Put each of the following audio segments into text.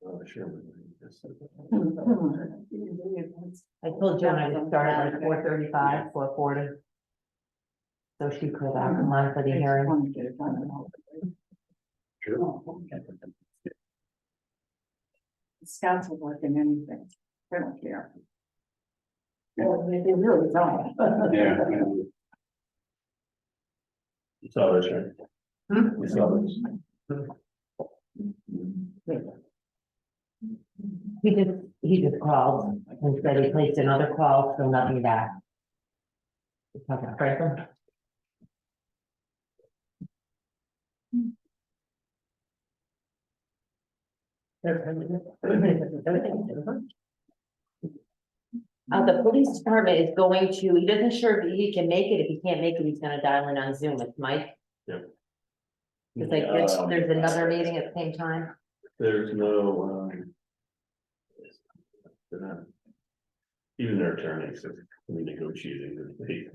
Oh, sure. I told Joan I would start at like 4:35, 4:40. So she could come on for the hearing. Sure. Scouts will work in anything, they don't care. Well, they really don't. Yeah. You saw this, right? You saw this. He just called and said he placed another call, so nothing back. Okay, Franklin? The police department is going to, he doesn't sure if he can make it. If he can't make it, he's gonna dial in on Zoom. It's Mike. Yep. It's like, there's another meeting at the same time. There's no, they're not, even their attorneys are negotiating with the.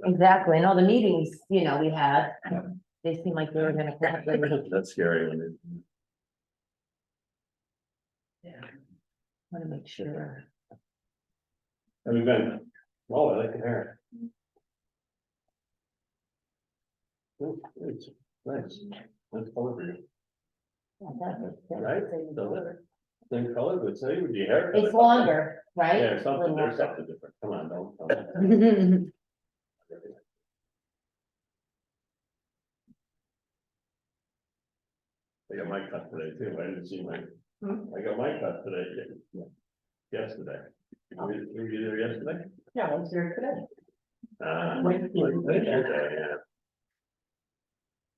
Exactly. And all the meetings, you know, we had, they seem like they were gonna. That's scary when it. Yeah. Want to make sure. Have you been? Oh, I like the hair. Oh, it's nice. That's color for you. Right? Same color, but say with your hair. It's longer, right? Yeah, something, there's something different. Come on, don't. I got my cut today too. I didn't see my, I got my cut today. Yesterday. Were you there yesterday? Yeah, I was there today. Yeah.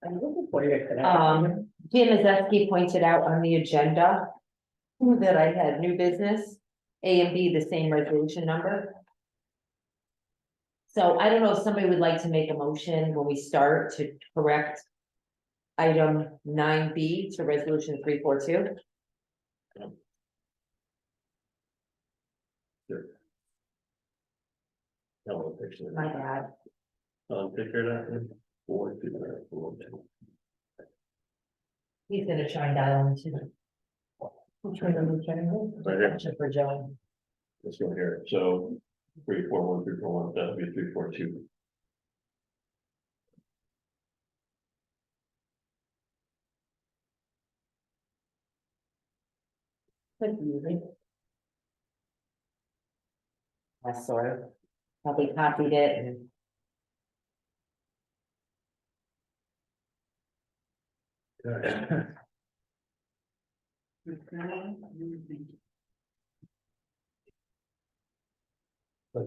I'm looking for you today. Jim Mazeski pointed out on the agenda that I had new business, A and B, the same resolution number. So I don't know if somebody would like to make a motion when we start to correct item 9B to resolution 342. Sure. No, picture. My bad. Take care of that. Four, two. He's gonna try and dial into the. Right here. For Joan. Let's go here. So 341, that would be 342. I sort of probably copied it and. I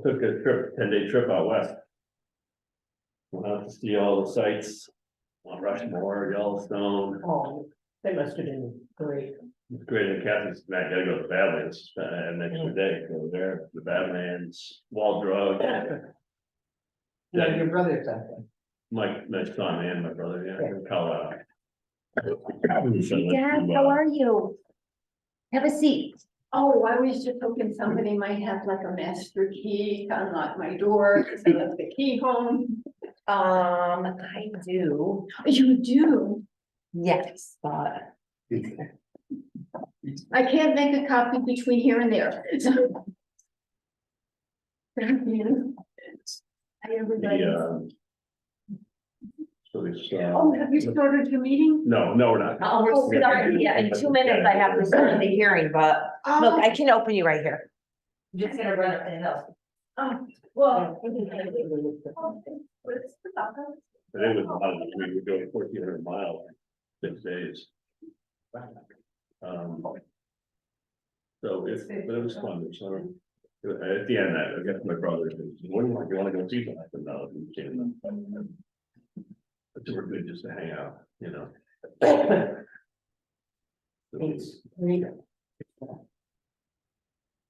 took a trip, 10-day trip out west. Went out to see all the sites on Rushmore, Yellowstone. Oh, they must have been great. It's great in Kathy's, I gotta go to the Badlands, and next day, go there, the Badlands, Wall Drug. Yeah, your brother's out there. My son and my brother, yeah, in Colorado. Dad, how are you? Have a seat. Oh, I was just hoping somebody might have like a master key to unlock my door, because I left the key home. I do. You do? Yes, but. I can't make a copy between here and there. Thank you. Hi, everybody. So it's, Oh, have you started your meeting? no, we're not. Oh, we're starting, yeah, in 2 minutes I have to start the hearing, but look, I can open you right here. I'm just gonna run up the hill. Oh, well. Today was a lot of, we would go 1,400 miles, 6 days. So it's, but it was fun, so. At the end, I guess my brother said, "What do you want? You wanna go see them?" I said, "No, you can't." But they were good just to hang out, you know.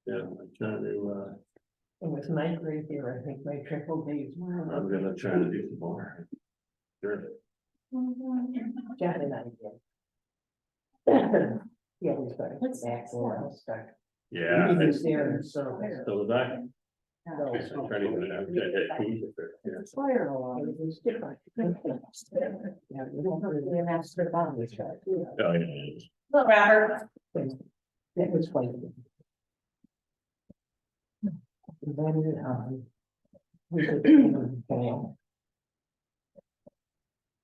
Yeah, I'm trying to, It was my great year, I think my triple days. I'm gonna try to do some more. Sure. Jack and I did. Yeah, we started. What's back that? when I started. Yeah. He was it's- there and so. So was I. No, I'm trying to get it out. Yeah, yeah. It's fire alarm, it was different. Yeah, we don't have the master bomb, it's right. Oh, yeah. Well, Robert. That was fine. And then, we could, fail.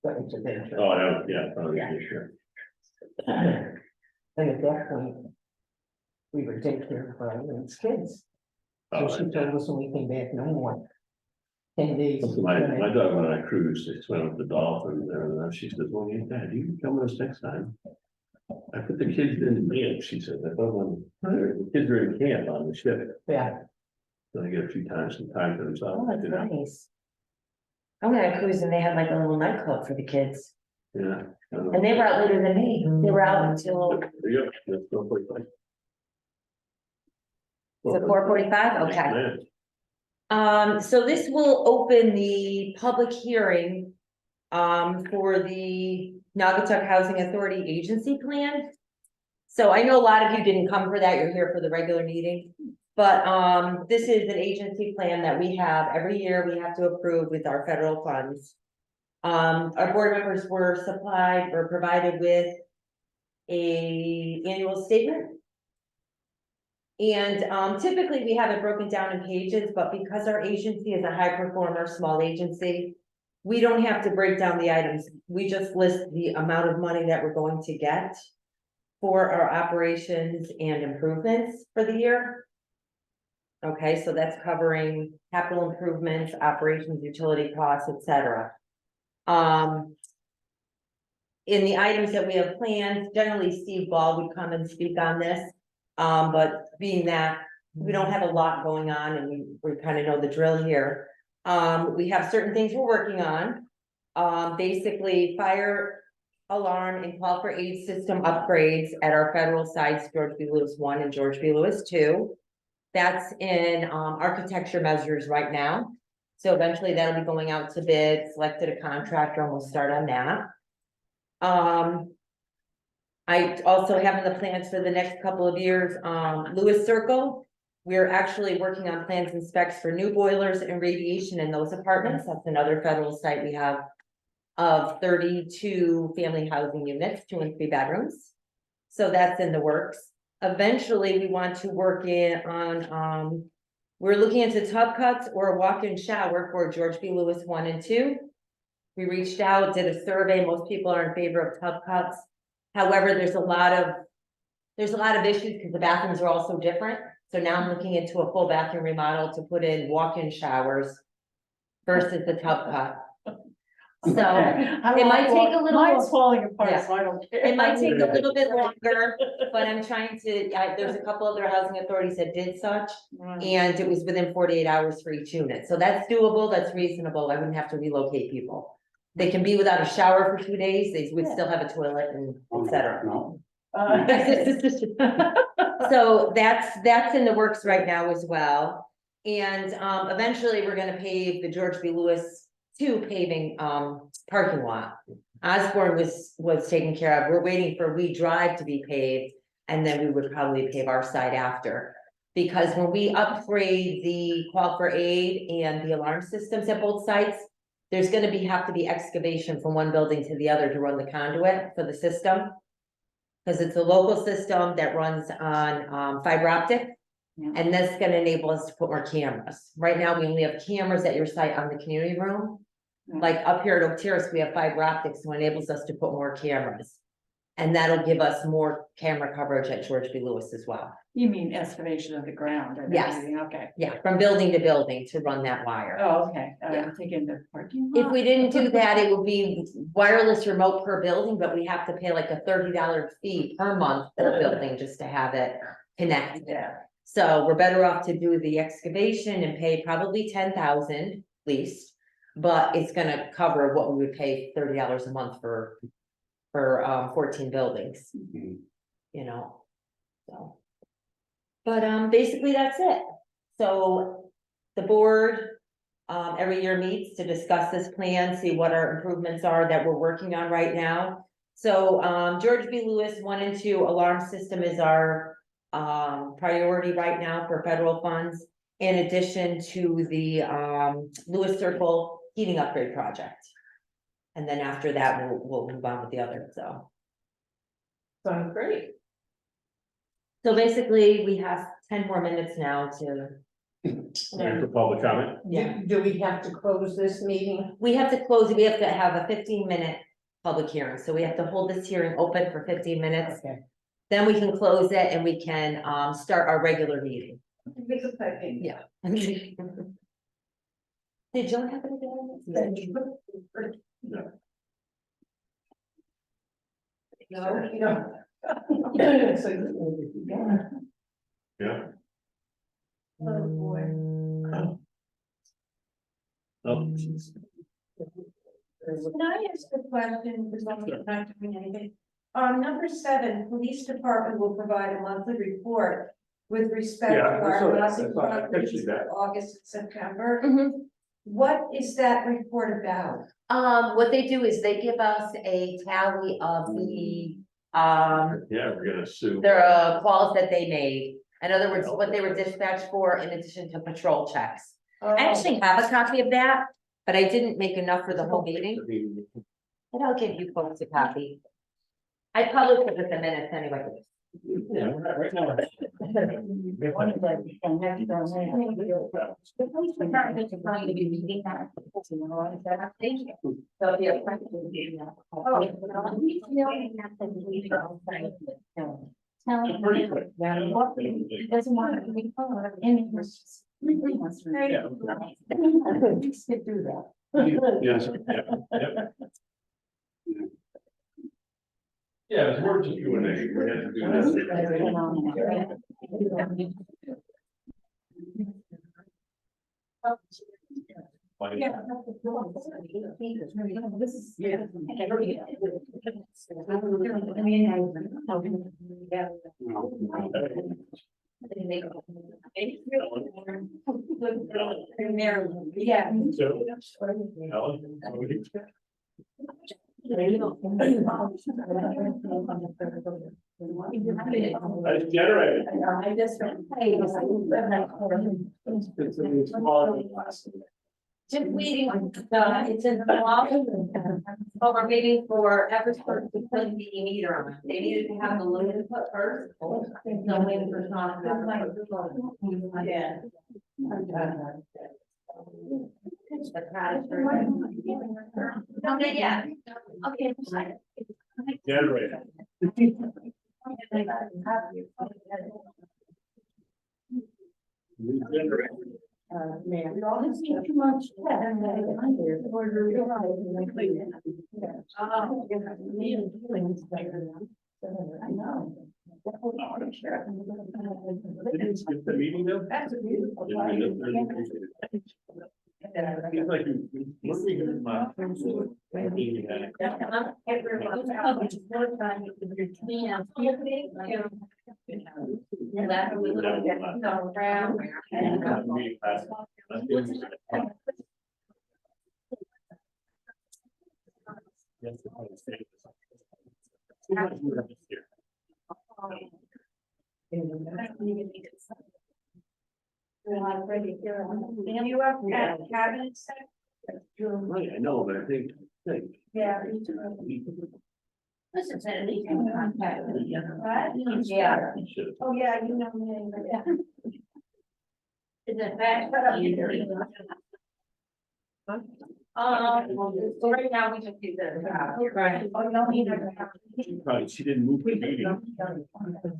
That was a danger. Oh, that was, yeah, probably, yeah, sure. And at that point, we would take care of our own kids. So Oh, she told us when we came back, no more. 10 days. My daughter went on a cruise, they swam with the dolphins, and she says, well, yeah, Dad, you can come with us next time. I put the kids in camp, she said, I thought when the kids are in camp on the ship, Yeah. so they get a few times, some time for themselves. Oh, that's you know? nice. I went on a cruise and they had like a little nightclub for the kids, Yeah. and they were out later than me, they were out until, Yeah, that's no place like. is it 4:45? Okay. Yeah. So this will open the public hearing for the Naugatuck Housing Authority Agency Plan. So I know a lot of you didn't come for that, you're here for the regular meeting. But this is an agency plan that we have every year, we have to approve with our federal funds. Our board members were supplied or provided with a annual statement. And typically we have it broken down in pages, but because our agency is a high performer, small agency, we don't have to break down the items. We just list the amount of money that we're going to get for our operations and improvements for the year. Okay, so that's covering capital improvements, operations, utility costs, etc. In the items that we have planned, generally Steve Ball would come and speak on this. But being that we don't have a lot going on and we kind of know the drill here. We have certain things we're working on. Basically fire alarm and call for aid system upgrades at our federal sites, George B. Lewis 1 and George B. Lewis 2. That's in architecture measures right now. So eventually that'll be going out to bid, selected a contractor, and we'll start on that. I also have in the plans for the next couple of years, Lewis Circle. We're actually working on plans and specs for new boilers and radiation in those apartments. That's another federal site we have of 32 family housing units, 2 and 3 bedrooms. So that's in the works. Eventually, we want to work in on, we're looking into tub cuts or a walk-in shower for George B. Lewis 1 and 2. We reached out, did a survey. Most people are in favor of tub cuts. However, there's a lot of issues because the bathrooms are also different. So now I'm looking into a full bathroom remodel to put in walk-in showers versus the tub cut. So it might take a little. Mine's falling apart, Yeah. so I don't care. It might take a little bit longer, but I'm trying to, there's a couple other housing authorities that did such, and it was within 48 hours for each unit. So that's doable, that's reasonable. I wouldn't have to relocate people. They can be without a shower for 2 days, they would still have a toilet and et cetera. No. So that's in the works right now as well. And eventually we're gonna pave the George B. Lewis 2 paving parking lot. Osborne was taken care of. We're waiting for We Drive to be paved, and then we would probably pave our side after. Because when we upgrade the call for aid and the alarm systems at both sites, there's gonna have to be excavation from one building to the other to run the conduit for the system. Because it's a local system that runs on fiber optic. Yeah. And that's gonna enable us to put more cameras. Right now, we only have cameras at your site on the community room. Yeah. Like up here at Oak Terrace, we have fiber optics, so it enables us to put more cameras. And that'll give us more camera coverage at George B. Lewis as well. You mean excavation of the ground and Yes. everything, okay. Yeah, from building to building to run that wire. Oh, okay, Yeah. I'm thinking the parking If lot. we didn't do that, it would be wireless remote per building, but we have to pay like a $30 fee per month per building just to have it connected. Yeah, So we're better off to do the excavation and pay probably 10,000 at least. But it's gonna cover what we would pay $30 a month for 14 buildings, Mhm. you know, so. But basically that's it. So the board every year meets to discuss this plan, see what our improvements are that we're working on right now. So George B. Lewis 1 and 2 alarm system is our priority right now for federal funds. In addition to the, Lewis Circle heating upgrade project. And then after that, we'll move on with the other, so. Sounds great. So basically, we have 10 more minutes now to, Time for public comment. yeah, Do we have to close this meeting? we have to close, we have to have a 15-minute public hearing, so we have to hold this hearing open for 15 minutes. Okay. Then we can close it and we can, start our regular meeting. Yeah. Did Joan have anything? No, you don't. So you- Yeah. Oh, boy. Oh, Can I ask a question, because I'm not doing anything? Number 7, police department will provide a monthly report with respect to Yeah, I saw our that. housing I saw that. I properties see that. for August and September. Mhm. What is that report about? What they do is they give us a tally of the, yeah, we're gonna sue. their calls that they made. In other words, what they were dispatched for in addition to patrol checks. I actually have a copy of that, but I didn't make enough for the whole meeting, but I'll give you folks a copy. I published it with the minutes anyway. Yeah, right now. The police department is going to be meeting that. Thank you. So, yeah. Pretty quick. Doesn't want to be followed in his. Yeah. Could do that. Yes, yeah, yeah. Yeah, it's worth just Q and A, we have to do this. Yeah. This is. Yeah. So, Ellen, how would you- That's generated. I just. Just waiting, it's in the law. Oh, we're waiting for Eversource to put the meter on. They needed to have the load put first. So waiting for Sean. Yeah. Okay, yeah. Okay. Generated. Generated. Man, we all have too much. I know. Did you skip the meeting though? That's a beautiful. Seems like you, looking at my. You up at cabinet set? Right, I know, but I think. Yeah. Listen, Sandy, you can contact me. What? Yeah. Oh, yeah, you know me, but yeah. Is it bad? So right now we just do this. Right. Oh, you don't need it. Probably, she didn't move the meeting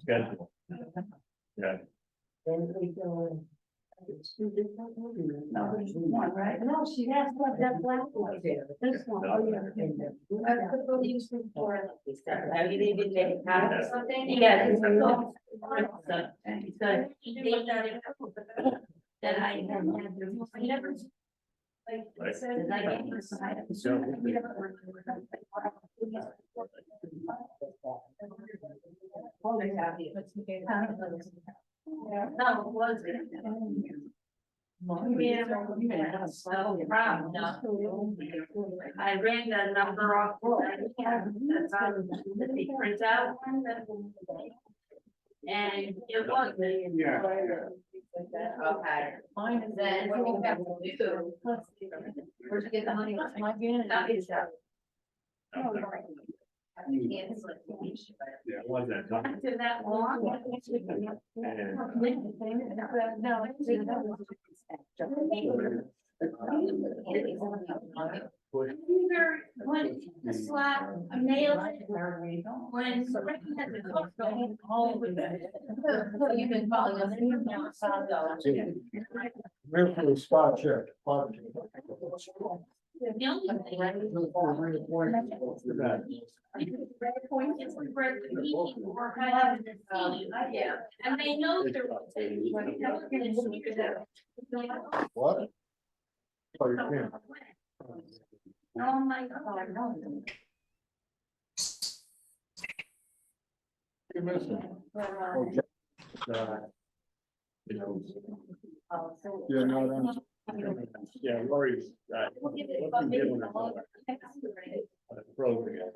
schedule. Yeah. No, there's one, right? No, she asked what that black one is. This one. Oh, yeah. That's the police report. Have you even made a copy or something? Yeah. It's that I never. Like, Right. it says, like, yeah, no, it wasn't. Yeah, so proud, no. I ran the number off. That's how the printout. And it was. Yeah. Okay. Mine is then what you have to do. Where'd you get the money? My unit. That is. Yeah, it was that time. After that long. When the slap, a nail, when. You've been following us. We're for the spot check. The only thing. It's we break the meeting or have the meeting, yeah, and they know they're. What? Oh, you can't. Oh, my God. You're missing. You're not on. Yeah, Lori's, program.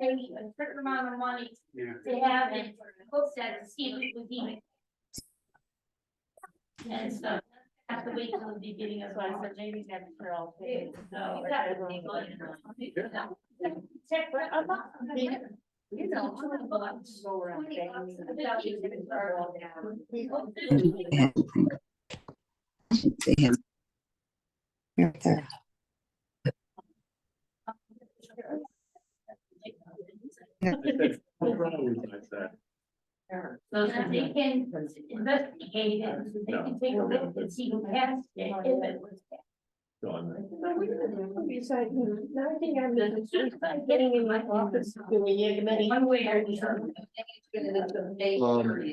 Pay a certain amount of money to have it looked at to see if it was even. And so, have to wait till the beginning of. So I said, maybe next year I'll pay. So. Check, but I'm not. You know. So that they can investigate it, they can take a look and see who passed it, if it was. Getting in my office, doing it, one way or the other.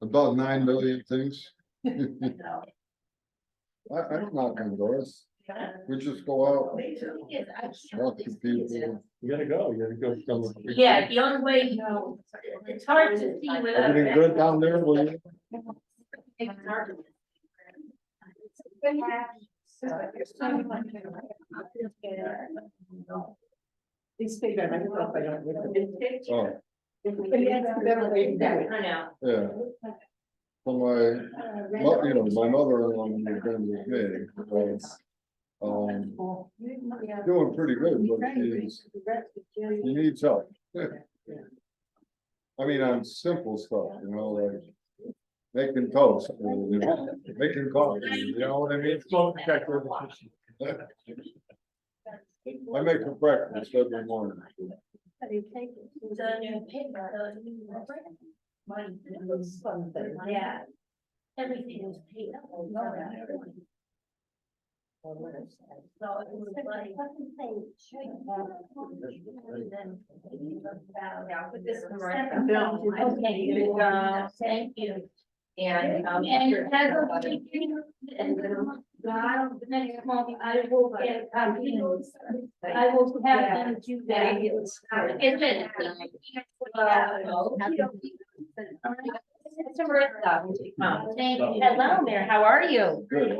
About 9 million things. I'm not gonna doors. We just go out, talk to people. You gotta go somewhere. Yeah, the only way, it's hard to see without. Everything good down there, will you? It's hard to. These things I don't know if I don't. Oh, I know. yeah. So my mother-in-law moved in with me, was, doing pretty good, but she needs help. I mean, on simple stuff, like making toast, making coffee, you know what I mean? I make her breakfast every morning. Yeah. Everything was paid up. So it was like. Okay, thank you. And as of the next month, I will get a copy. I will have them do that. If it. Thank you. Hello there, how are you? Good.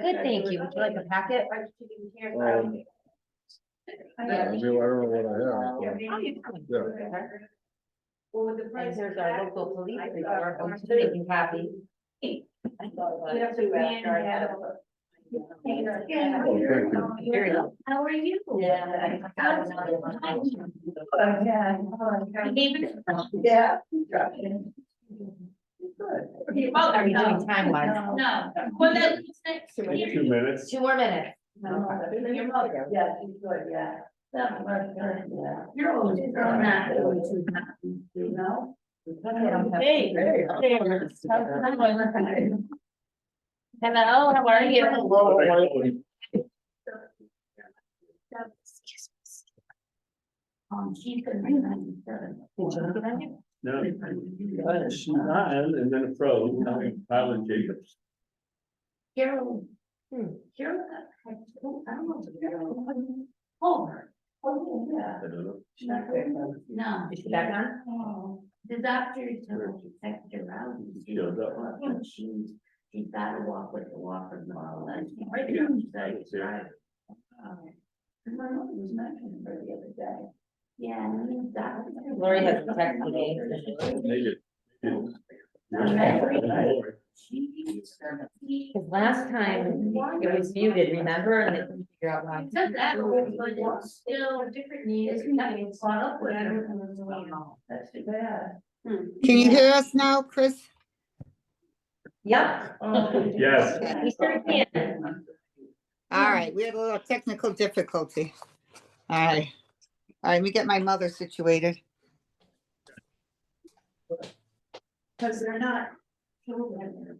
Good, thank you. Would you like a packet? Yeah, I don't know what I have. Yeah. Well, with the price, there's our local police report, I'm just making happy. Very well. How are you? Yeah. Yeah. Well, are you doing time wise? No. Well, that's next. 2 minutes. 2 more minutes. Your mother. Yeah, she's good, yeah. You're always on that. You know? Hey. Hello, how are you? She's been bring that. No, she's not, and then a pro, Pilot Jacobs. Carol. Carol. I don't know. Carol. Homer. Oh, yeah. I don't know. She's not very good. No. Is she back on? Oh, the doctors checked her out. Showed up. She's got to walk with the walker and all that. She's like, right. My mom was mentioning her the other day. Yeah. Lori has texted me. Maybe. Because last time it was muted, remember, and they couldn't figure out why. Said that, but it's still a different needs, having caught up with it. That's too bad. Can you hear us now, Chris? Yep. Yes. We sure can. All right, we had a little technical difficulty. All right. All right, let me get my mother situated. Because they're not children.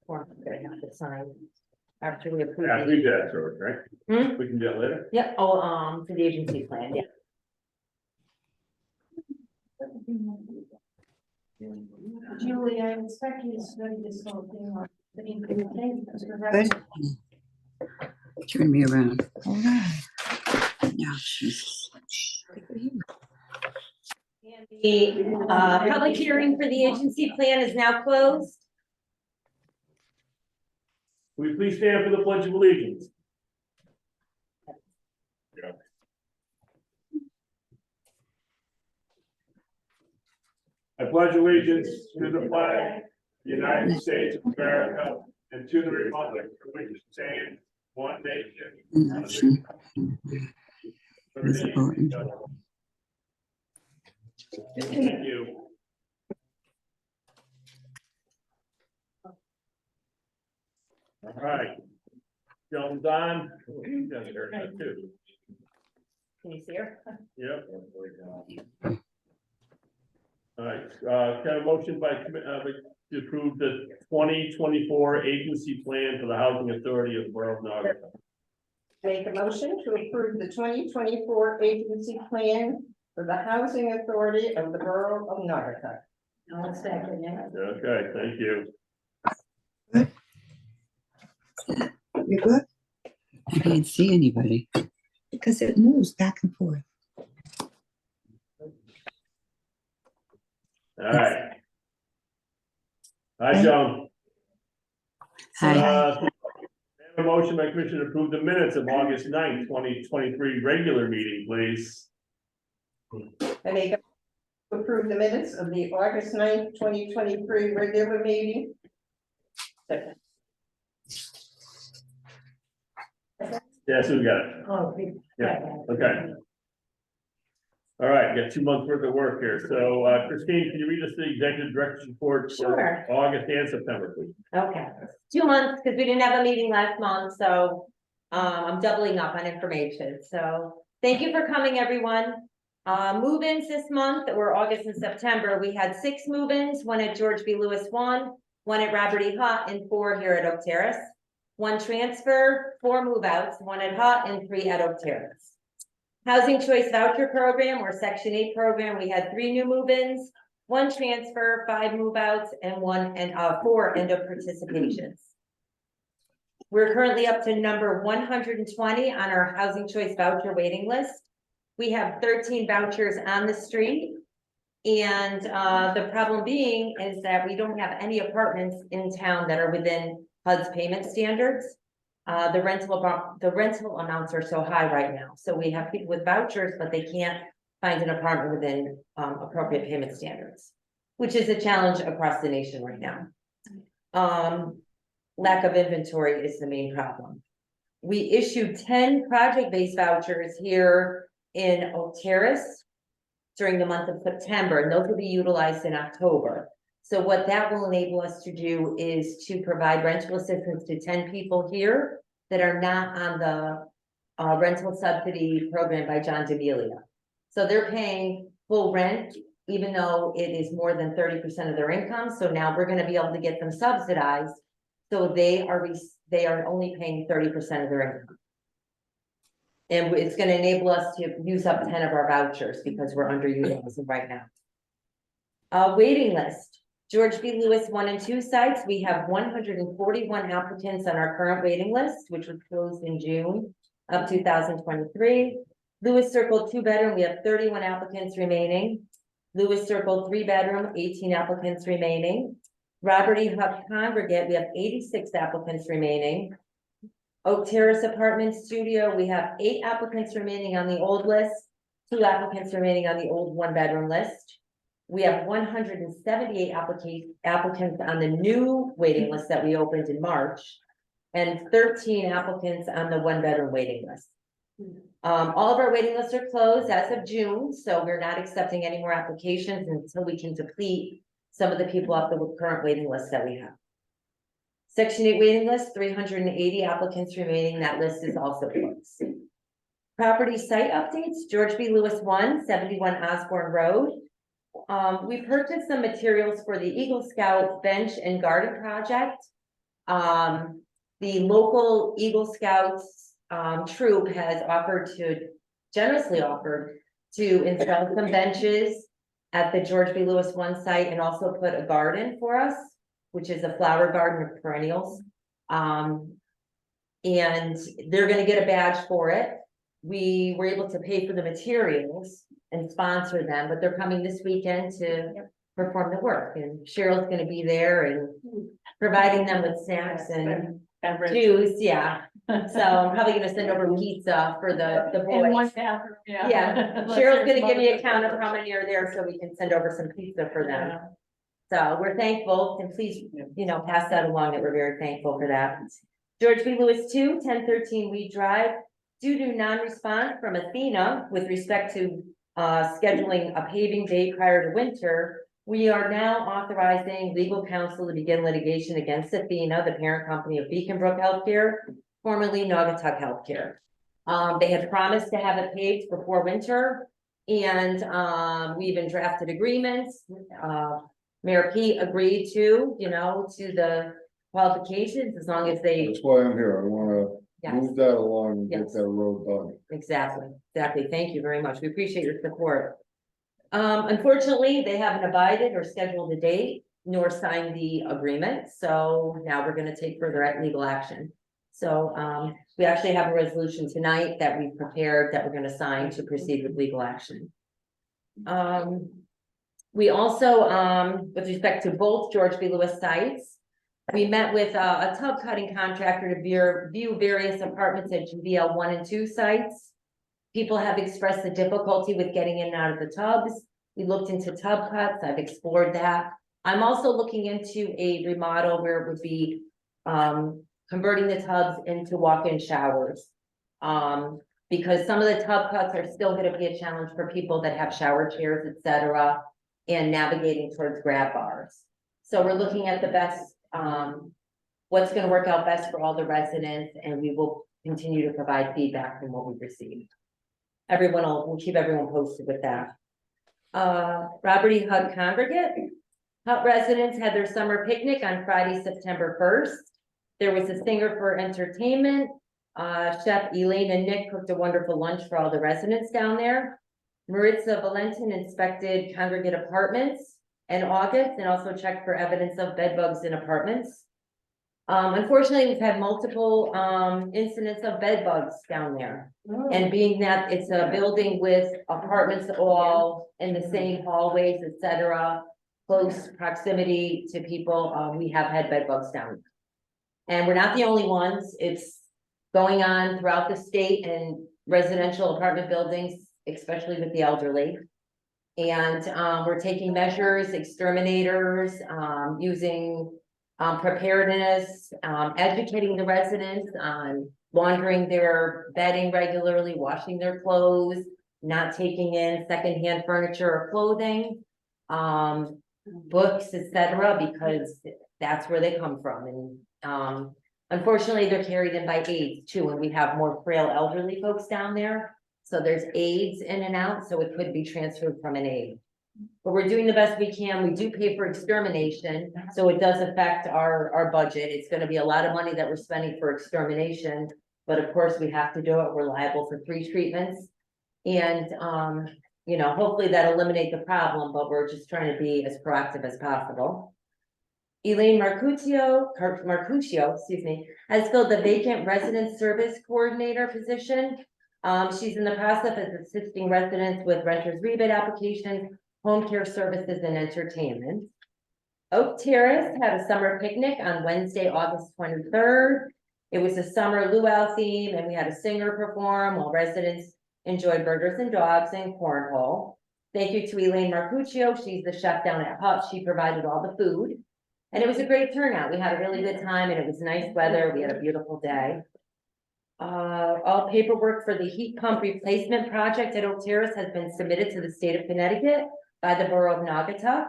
Form we're gonna have to sign after we approve. Yeah, the- we did that, George, right? Hmm? We can do that later. Yep, oh, for the agency plan, yeah. Julie, I expect you to study this whole thing on. Good. Turn me around. Hold on. Now, Jesus. The public hearing for the agency plan is now closed. Will you please stand for the pledge of allegiance? Yeah. I pledge allegiance to the flag, of the United States of America, and to the republic for which it stands, one nation. Thank you. All right. Jones on. Oh, he's got a haircut too. Can you see her? Yep. All right, kind of motion to approve the 2024 agency plan for the Housing Authority of the Borough of Naugatuck. Make a motion to approve the 2024 agency plan for the Housing Authority of the Borough of Naugatuck. I'll second it. Okay, thank you. You good? I can't see anybody because it moves back and forth. All right. Hi, Joan. Hi. I have a motion by Commissioner to approve the minutes of August 9th, 2023 regular meeting, please. I make a to approve the minutes of the August 9th, 2023 regular meeting. Second. Yes, we got it. Oh, Yeah, okay. All right, got 2 months worth of work here. So Christine, can you read us the executive director's report Sure. for August and September, please? Okay, 2 months, because we didn't have a meeting last month, so I'm doubling up on information, so thank you for coming, everyone. Move-ins this month, or August and September, we had 6 move-ins, 1 at George B. Lewis 1 at Robert E. Hutt, and 4 here at Oak Terrace. 1 transfer, 4 move-outs, 1 at Hutt and 3 at Oak Terrace. Housing Choice Voucher Program or Section 8 program, we had 3 new move-ins, 1 transfer, 5 move-outs, and 4 end of participations. We're currently up to number 120 on our Housing Choice Voucher waiting list. We have 13 vouchers on the street. And the problem being is that we don't have any apartments in town that are within HUD's payment standards. The rental amounts are so high right now. So we have people with vouchers, but they can't find an apartment within appropriate payment standards, which is a challenge across the nation right now. Lack of inventory is the main problem. We issued 10 project-based vouchers here in Oak Terrace during the month of September, and those will be utilized in October. So what that will enable us to do is to provide rental assistance to 10 people here that are not on the rental subsidy program by John D'Amelia. So they're paying full rent, even though it is more than 30% of their income. So now we're gonna be able to get them subsidized. So they are only paying 30% of their income. And it's gonna enable us to use up 10 of our vouchers because we're underutilizing right now. Waiting list. George B. Lewis 1 and 2 sites, we have 141 applicants on our current waiting list, which was closed in June of 2023. Lewis Circle 2-bedroom, we have 31 applicants remaining. Lewis Circle 3-bedroom, 18 applicants remaining. Robert E. Hutt Congregate, we have 86 applicants remaining. Oak Terrace Apartment Studio, we have 8 applicants remaining on the old list, 2 applicants remaining on the old 1-bedroom list. We have 178 applicants on the new waiting list that we opened in March, and 13 applicants on the 1-bedroom waiting list. All of our waiting lists are closed as of June, so we're not accepting any more applications until we can deplete some of the people off the current waiting list that we have. Section 8 waiting list, 380 applicants remaining. That list is also closed. Property site updates, George B. Lewis 1, 71 Osborne Road. We purchased some materials for the Eagle Scout bench and garden project. The local Eagle Scouts troop has generously offered to install some benches at the George B. Lewis 1 site and also put a garden for us, which is a flower garden of perennials. And they're gonna get a badge for it. We were able to pay for the materials and sponsor them, but they're coming this weekend to perform the work. And Cheryl's gonna be there and providing them with snacks and juice, yeah. So I'm probably gonna send over pizza for the In one boys. bathroom, Yeah, Cheryl's gonna give me a count of how many are there so we can send over some pizza for them. So we're thankful, and please, pass that along that we're very thankful for that. George B. Lewis 2, 1013 Weed Drive. Due to non-response from Athena with respect to scheduling a paving date prior to winter, we are now authorizing legal counsel to begin litigation against Athena, the parent company of Beacon Brook Healthcare, formerly Naugatuck Healthcare. They had promised to have it paved before winter, and we even drafted agreements. Mayor Pete agreed to the qualifications as long as they. That's why I'm here. I wanna Yes, move that along and Yes. get that road done. exactly. Thank you very much. We appreciate your support. Unfortunately, they haven't abided or scheduled a date nor signed the agreement. So now we're gonna take further legal action. So, we actually have a resolution tonight that we prepared that we're gonna sign to proceed with legal action. We also, with respect to both George B. Lewis sites, we met with a tub cutting contractor to view various apartments at GBL 1 and 2 sites. People have expressed the difficulty with getting in and out of the tubs. We looked into tub cuts. I've explored that. I'm also looking into a remodel where it would be converting the tubs into walk-in showers. Because some of the tub cuts are still going to be a challenge for people that have shower chairs, etc., and navigating towards grab bars. So we're looking at the best, what's going to work out best for all the residents, and we will continue to provide feedback from what we receive. We'll keep everyone posted with that. Robert E. Hud Congregate. Hut residents had their summer picnic on Friday, September 1st. There was a singer for entertainment. Chef Elaine and Nick cooked a wonderful lunch for all the residents down there. Maritza Valentin inspected congregate apartments in August and also checked for evidence of bed bugs in apartments. Unfortunately, we've had multiple incidents of bed bugs down there. And being that it's a building with apartments all in the same hallways, etc., close proximity to people, we have had bed bugs down. And we're not the only ones. It's going on throughout the state and residential apartment buildings, especially with the elderly. And we're taking measures, exterminators, using preparedness, educating the residents on laundering their bedding regularly, washing their clothes, not taking in secondhand furniture or clothing, books, etc., because that's where they come from. And unfortunately, they're carried in by aides too, and we have more frail elderly folks down there. So there's aides in and out, so it could be transferred from an aide. But we're doing the best we can. We do pay for extermination, so it does affect our budget. It's gonna be a lot of money that we're spending for extermination, but of course we have to do it. We're liable for 3 treatments. And hopefully that'll eliminate the problem, but we're just trying to be as proactive as possible. Elaine Marcuccio, has filled the vacant resident service coordinator position. She's in the process of assisting residents with renters rebate applications, home care services, and entertainment. Oak Terrace had a summer picnic on Wednesday, August 23rd. It was a summer luau theme and we had a singer perform while residents enjoyed burgers and dogs and cornhole. Thank you to Elaine Marcuccio. She's the chef down at Hut. She provided all the food. And it was a great turnout. We had a really good time and it was nice weather. We had a beautiful day. All paperwork for the heat pump replacement project at Oak Terrace has been submitted to the state of Connecticut by the borough of Naugatuck.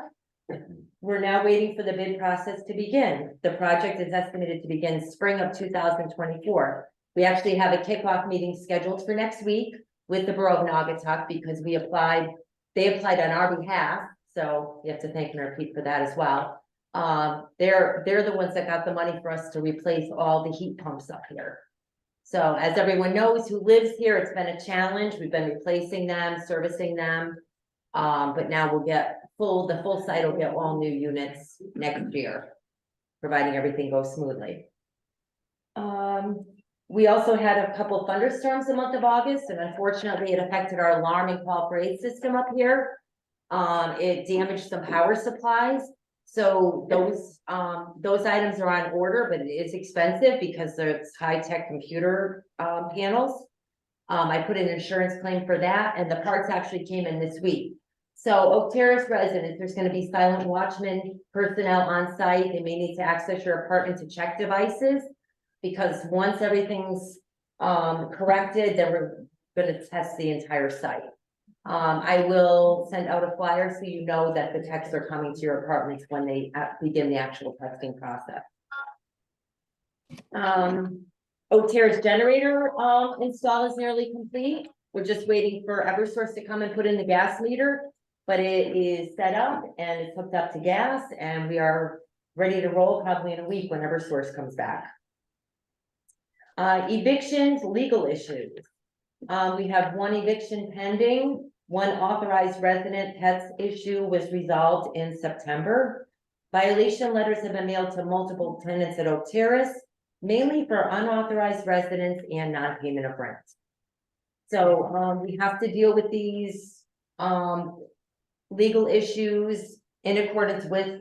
We're now waiting for the bid process to begin. The project is estimated to begin spring of 2024. We actually have a kickoff meeting scheduled for next week with the borough of Naugatuck because they applied on our behalf. So we have to thank and repeat for that as well. They're the ones that got the money for us to replace all the heat pumps up here. So as everyone knows who lives here, it's been a challenge. We've been replacing them, servicing them. But now we'll get the full site will get all new units next year, providing everything goes smoothly. We also had a couple thunderstorms the month of August, and unfortunately it affected our alarm and call for aid system up here. It damaged some power supplies. So those items are on order, but it is expensive because it's high-tech computer panels. I put an insurance claim for that, and the parts actually came in this week. So Oak Terrace residents, there's going to be silent watchman personnel on site. They may need to access your apartment to check devices, because once everything's corrected, then we're going to test the entire site. I will send out a flyer so you know that the techs are coming to your apartments when they begin the actual testing process. Oak Terrace generator install is nearly complete. We're just waiting for Eversource to come and put in the gas meter, but it is set up and it's hooked up to gas, and we are ready to roll probably in a week when Eversource comes back. Evictions, legal issues. We have one eviction pending. One authorized resident pets issue was resolved in September. Violation letters have been mailed to multiple tenants at Oak Terrace, mainly for unauthorized residents and non-payment of rent. So we have to deal with these legal issues in accordance with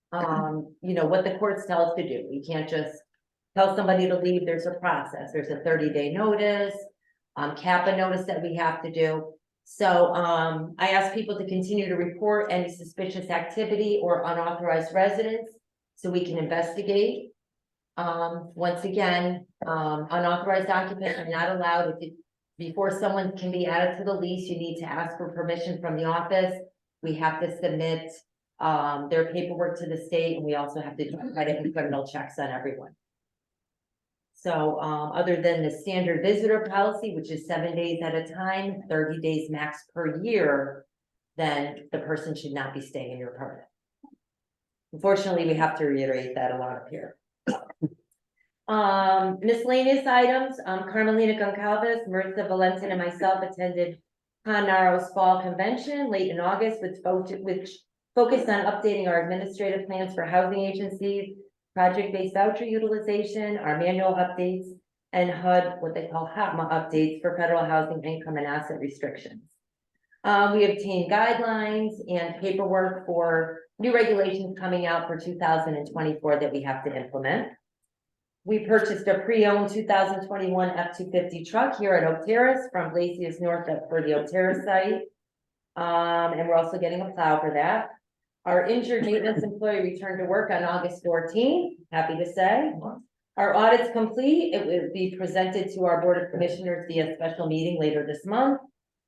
what the courts tell us to do. We can't just tell somebody to leave. There's a process. There's a 30-day notice, CAPA notice that we have to do. So I ask people to continue to report any suspicious activity or unauthorized residence so we can investigate. Once again, unauthorized occupants are not allowed. Before someone can be added to the lease, you need to ask for permission from the office. We have to submit their paperwork to the state, and we also have to try to do criminal checks on everyone. So other than the standard visitor policy, which is 7 days at a time, 30 days max per year, then the person should not be staying in your apartment. Unfortunately, we have to reiterate that a lot up here. Miscellaneous items, Carmelina Goncalves, Marissa Valentin, and myself attended Connaro's Fall Convention late in August, which focused on updating our administrative plans for housing agencies, project-based voucher utilization, our manual updates, and HUD, what they call HAPMA updates for federal housing income and asset restrictions. We obtained guidelines and paperwork for new regulations coming out for 2024 that we have to implement. We purchased a pre-owned 2021 F-250 truck here at Oak Terrace from Glacius North for the Oak Terrace site. And we're also getting a plow for that. Our injured maintenance employee returned to work on August 14th, happy to say. Our audit's complete. It will be presented to our Board of Commissioners via special meeting later this month.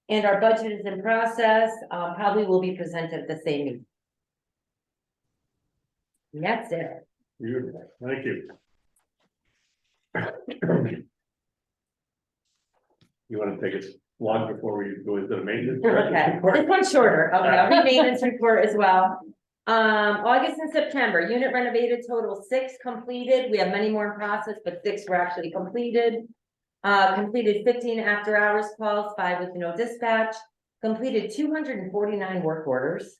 And our budget is in process, probably will be presented at the same meeting. And that's it. Beautiful, thank you. You want to take us long before we go into the maintenance? Okay, this one's shorter. Okay, I'll read maintenance report as well. August and September, unit renovated, total 6 completed. We have many more in process, but 6 were actually completed. Completed 15 after hours calls, 5 with no dispatch. Completed 249 work orders.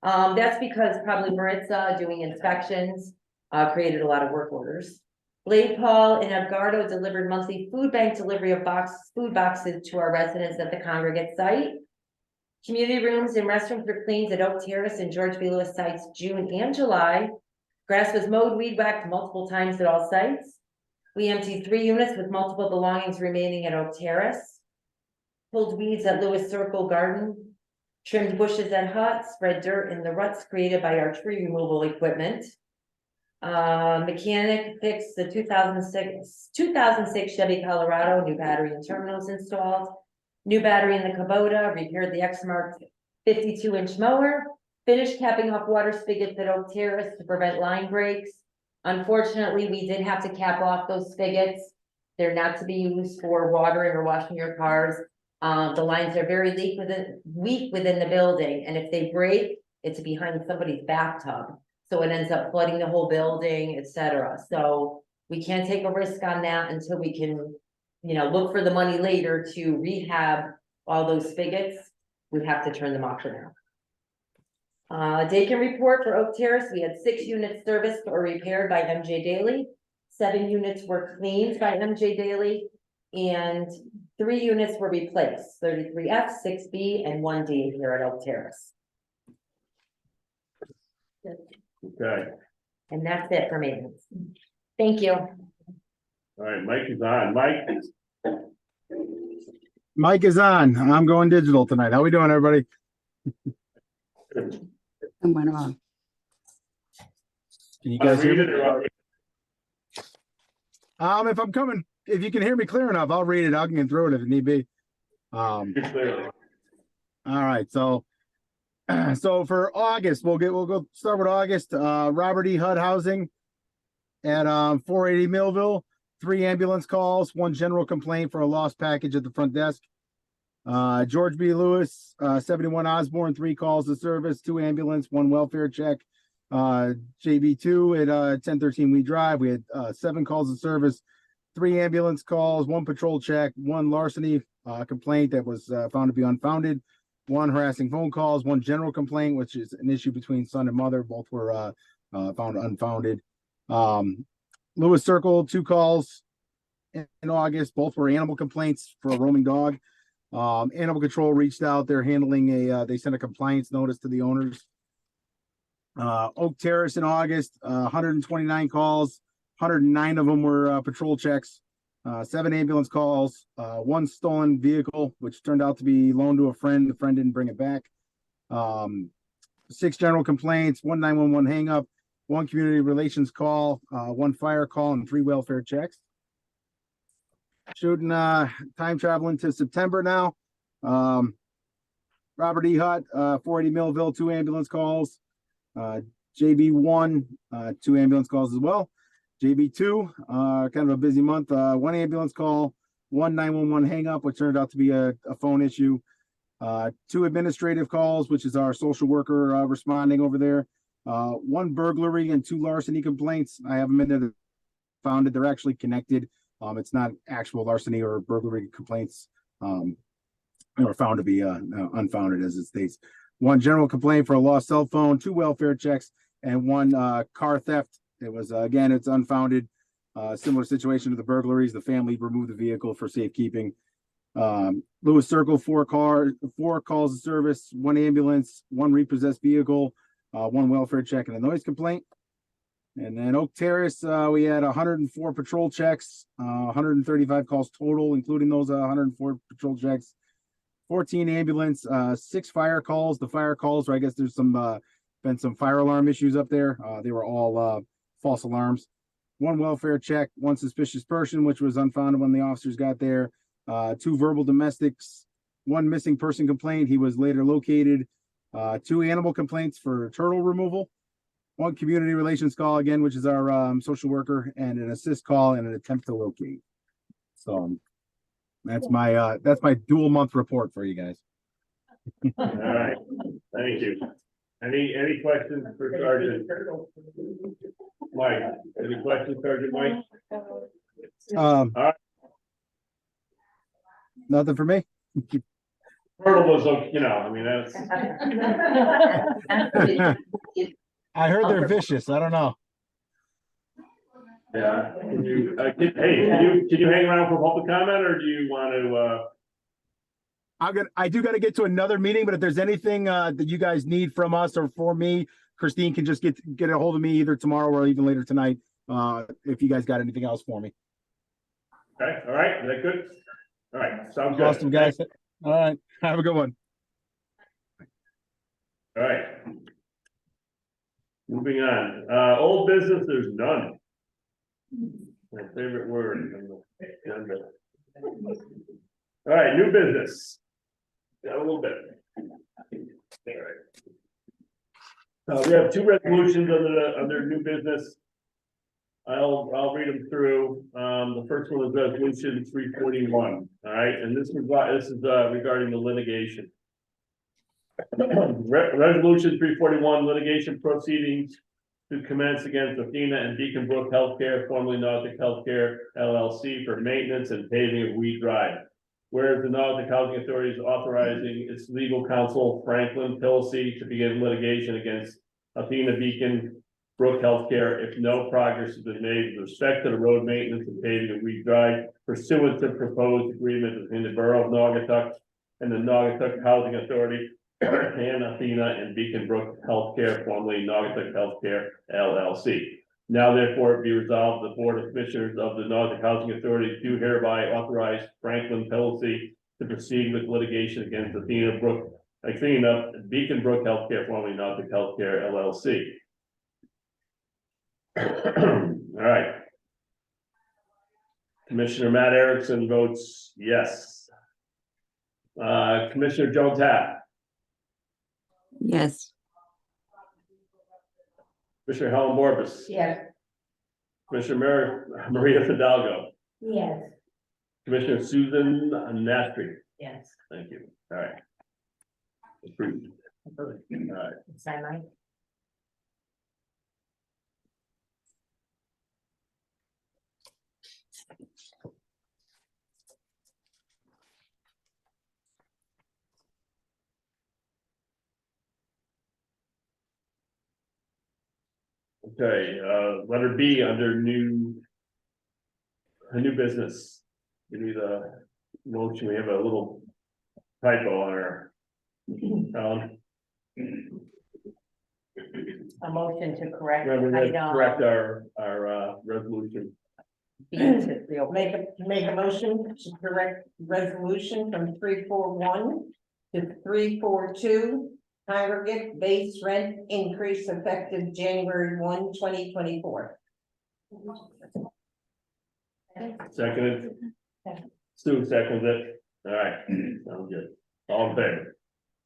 That's because probably Maritza doing inspections created a lot of work orders. Blade Paul and Edgardo delivered monthly food bank delivery of food boxes to our residents at the congregate site. Community rooms and restrooms were cleaned at Oak Terrace and George B. Lewis sites June and July. Grass was mowed, weed whacked multiple times at all sites. We emptied 3 units with multiple belongings remaining at Oak Terrace. Pulled weeds at Lewis Circle Garden. Trimmed bushes at Hut, spread dirt in the ruts created by our tree removal equipment. Mechanic fixed the 2006 Chevy Colorado, new battery and terminals installed. New battery in the Kubota, repaired the X-Mark 52-inch mower. Finished capping off water spigots at Oak Terrace to prevent line breaks. Unfortunately, we did have to cap off those spigots. They're not to be used for watering or washing your cars. The lines are very weak within the building, and if they break, it's behind somebody's bathtub. So it ends up flooding the whole building, etc. So we can't take a risk on that until we can, look for the money later to rehab all those spigots. We have to turn them off for now. Dakin report for Oak Terrace, we had 6 units serviced or repaired by MJ Daily. 7 units were cleaned by MJ Daily, and 3 units were replaced, 33F, 6B, and 1D here at Oak Terrace. Okay, And that's it for maintenance. Thank you. all right, Mike is on. Mike, Mike is on. I'm going digital tonight. How we doing, everybody? Went on. Can you guys hear read me? it or If I'm coming, if you can hear me clear enough, I'll read it. I can throw it if it need be. you're clear. All right. So for August, we'll go start with August. Robert E. Hud Housing at 480 Millville, 3 ambulance calls, 1 general complaint for a lost package at the front desk. George B. Lewis, 71 Osborne, 3 calls to service, 2 ambulance, 1 welfare check. JB2 at 1013 Wheat Drive, we had 7 calls to service, 3 ambulance calls, 1 patrol check, 1 larceny complaint that was found to be unfounded, 1 harassing phone calls, 1 general complaint, which is an issue between son and mother. Both were found unfounded. Lewis Circle, 2 calls in August. Both were animal complaints for a roaming dog. Animal control reached out. They're handling they sent a compliance notice to the owners. Oak Terrace in August, 129 calls, 109 of them were patrol checks, 7 ambulance calls, 1 stolen vehicle, which turned out to be loaned to a friend. The friend didn't bring it back. 6 general complaints, 1 911 hang up, 1 community relations call, 1 fire call, and 3 welfare checks. Shooting time traveling to September now. Robert E. Hutt, 480 Millville, 2 ambulance calls. JB1, 2 ambulance calls as well. JB2, kind of a busy month. 1 ambulance call, 1 911 hang up, which turned out to be a phone issue. 2 administrative calls, which is our social worker responding over there. 1 burglary and 2 larceny complaints. I have them in there founded. They're actually connected. It's not actual larceny or burglary complaints. Or found to be unfounded, as it states. 1 general complaint for a lost cell phone, 2 welfare checks, and 1 car theft. It was again, it's unfounded. Similar situation to the burglaries. The family removed the vehicle for safekeeping. Lewis Circle, 4 calls of service, 1 ambulance, 1 repossessed vehicle, 1 welfare check, and a noise complaint. And then Oak Terrace, we had 104 patrol checks, 135 calls total, including those 104 patrol checks. 14 ambulance, 6 fire calls. The fire calls, I guess there's been some fire alarm issues up there. They were all false alarms. 1 welfare check, 1 suspicious person, which was unfounded when the officers got there. 2 verbal domestics, 1 missing person complaint. He was later located. 2 animal complaints for turtle removal. 1 community relations call again, which is our social worker, and an assist call and an attempt to locate. So that's my dual month report for you guys. All right, thank you. Any questions for Sergeant Mike? Any questions, Sergeant Mike? Nothing for me. Turtle was, I mean, that's. I heard they're vicious. I don't know. Yeah, can you hang around for public comment, or do you want to, I do got to get to another meeting, but if there's anything that you guys need from us or for me, Christine can just get a hold of me either tomorrow or even later tonight. If you guys got anything else for me. Okay, all right, is that good? All right, sounds good. Awesome, guys. All right, have a good one. All right. Moving on, old business, there's none. My favorite word. On the agenda. All right, new business. Got a little bit. All right. We have two resolutions under new business. I'll read them through. The first one is resolution 341. All right, and this is regarding the litigation. Resolution 341, litigation proceedings to commence against Athena and Beacon Brook Healthcare, formerly Naugatuck Healthcare LLC, for maintenance and paving of Weed Drive. Whereas the Naugatuck Housing Authority is authorizing its legal counsel, Franklin Pilsey, to begin litigation against Athena Beacon Brook Healthcare if no progress has been made with respect to the road maintenance and paving of Weed Drive pursuant to proposed agreement between the Borough of Naugatuck and the Naugatuck Housing Authority and Athena and Beacon Brook Healthcare, formerly Naugatuck Healthcare LLC. Now therefore be resolved, the Board of Commissioners of the Naugatuck Housing Authority do hereby authorize Franklin Pilsey to proceed with litigation against Athena Beacon Brook Healthcare, formerly Naugatuck Healthcare LLC. All right. Commissioner Matt Erickson votes yes. Commissioner Joe Tapp. Yes. Commissioner Helen Borbas. Yes. Commissioner Maria Fidalgo. Yes. Commissioner Susan Nastri. Yes. Thank you. All right. Approved. All right. Sign mine. Okay, letter B under new business. We need a motion. We have a little typo on our. A motion to correct. Remember, we have to item correct our resolution. B to reopen. Make a motion to correct resolution from 341 to 342. Congregate base rent increase effective January 1, 2024. Seconded. Stu seconds it. All right, sounds good. All in favor?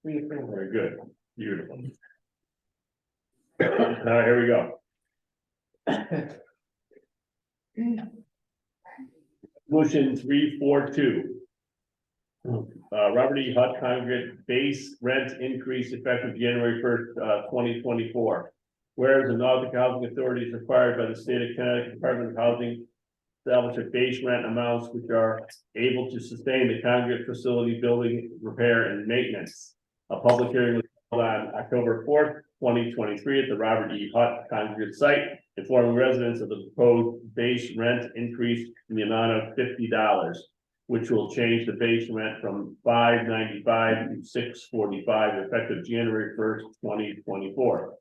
Very good. Beautiful. All right, here we go. Motion 342. Robert E. Hutt Congregate base rent increase effective January 1st, 2024. Whereas the Naugatuck Housing Authority is required by the state of Connecticut Department of Housing establish a base rent amounts which are able to sustain the congregate facility building repair and maintenance. A public hearing was held on October 4th, 2023 at the Robert E. Hutt Congregate site, informing residents of the proposed base rent increase in the amount of $50. Which will change the base rent from $5.95 to $6.45 effective January 1st, 2024.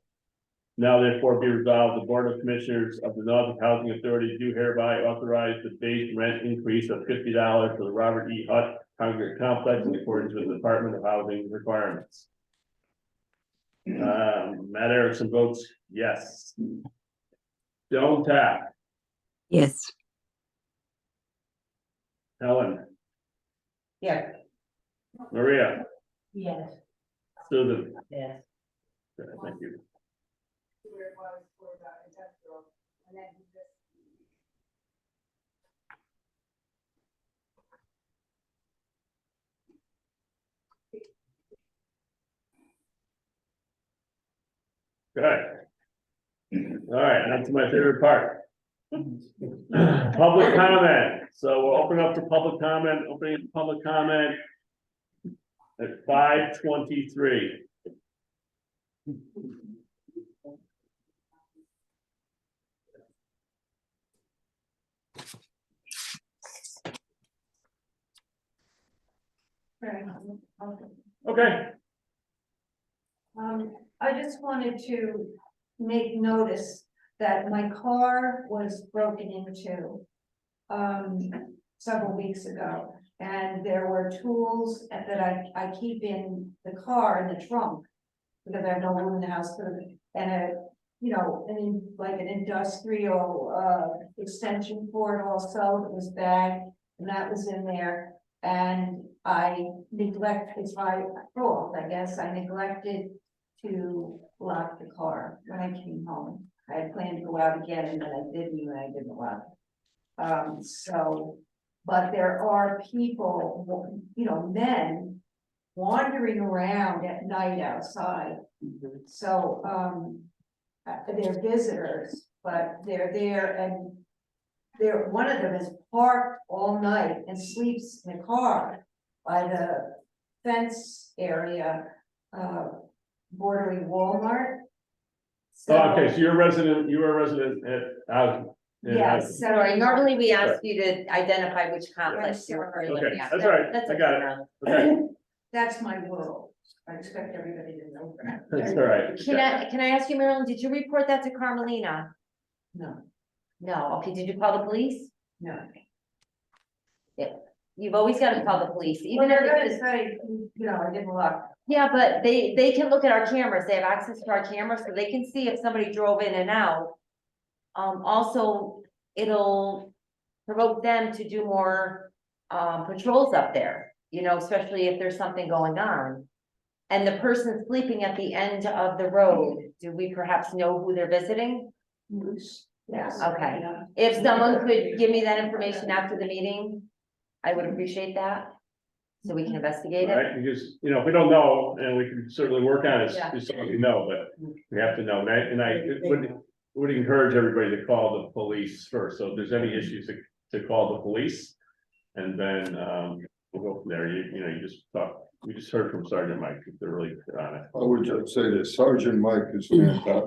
Now therefore be resolved, the Board of Commissioners of the Naugatuck Housing Authority do hereby authorize the base rent increase of $50 for the Robert E. Hutt Congregate Complex in accordance with the Department of Housing requirements. Matt Erickson votes yes. Joan Tapp. Yes. Helen. Yes. Maria. Yes. Susan. Yes. Okay, thank you. Good. All right, on to my favorite part. Public comment. So we'll open up for public comment, opening public comment at 5:23. Okay. I just wanted to make notice that my car was broken into. several weeks ago. And there were tools that I keep in the car, in the trunk. Because I have no room in the house for them, and like an industrial, extension cord also, that was bagged, and that was in there. And it's my fault, I guess, I neglected to lock the car when I came home. I had planned to go out again, and then I didn't lock. But there are people, men wandering around at night outside. So, they're visitors, but they're there, and one of them is parked all night and sleeps in a car by the fence area, bordering Walmart. Okay, so you were a resident at, Yes, so Sorry, normally we ask you to identify which complex you're okay, living at. that's all right, That's I got okay. it, okay, that's my world. I expect everybody to know that. that's all right. Can I ask you, Marilyn, did you report that to Carmelina? No, No, okay, did you call the police? no. You've always gotta call the police, Well, even if they're it's, gonna say, I didn't lock. yeah, but they can look at our cameras, they have access to our cameras, so they can see if somebody drove in and out. Also, it'll provoke them to do more, patrols up there, especially if there's something going on. And the person sleeping at the end of the road, do we perhaps know who they're visiting? Yes. Okay. If someone could give me that information after the meeting, I would appreciate that, so we can investigate it. Right, because, if we don't know, and we can certainly work on it, Yeah. it's something we know, but we have to know, and I would encourage everybody to call the police first, so if there's any issues, to call the police. And then, we'll go from there, we just heard from Sergeant Mike, they're really good on it. I would just say that Sergeant Mike is fantastic.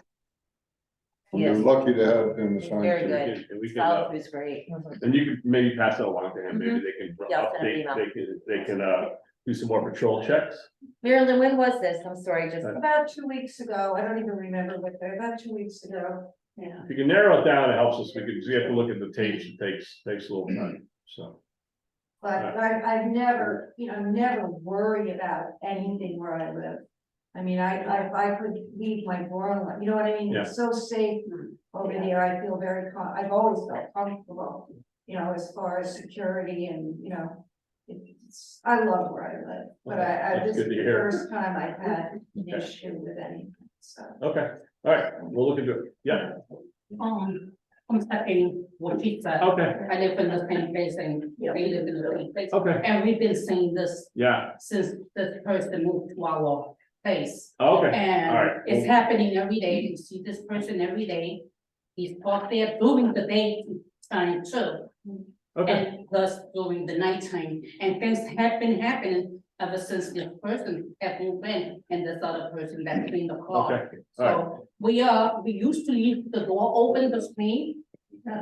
You're Yes. lucky to have him assigned. Very to you. good. And we can, Solid was great. and you can maybe pass that along to him, maybe they can Yeah, I'll send an email. they can, do some more patrol checks. Marilyn, when was this? I'm sorry, just, About 2 weeks ago, I don't even remember what day, about 2 weeks ago. Yeah. If you can narrow it down, it helps us, because we have to look at the tapes, it takes a little time, so. But I've never, never worried about anything where I live. I mean, I could leave my door unlocked, you know what I mean? Yeah. It's so safe over there. I feel I've always felt comfortable, as far as security and, I love where I live. But That's this is good to the hear. first time I've had an Okay. issue with anything, so. Okay, all right, we'll look into it, yeah, I'm seconding what she said. okay, I live in the same place and they live in the same place. okay, And we've been saying this yeah, since this person moved to our place. okay, all And right. it's happening every day. You see this person every day. He's parked there during the daytime too. Okay, And plus during the nighttime. And things have been happening ever since this person had moved in and this other person that cleaned the car. okay, all right. So we used to leave the door open, the screen.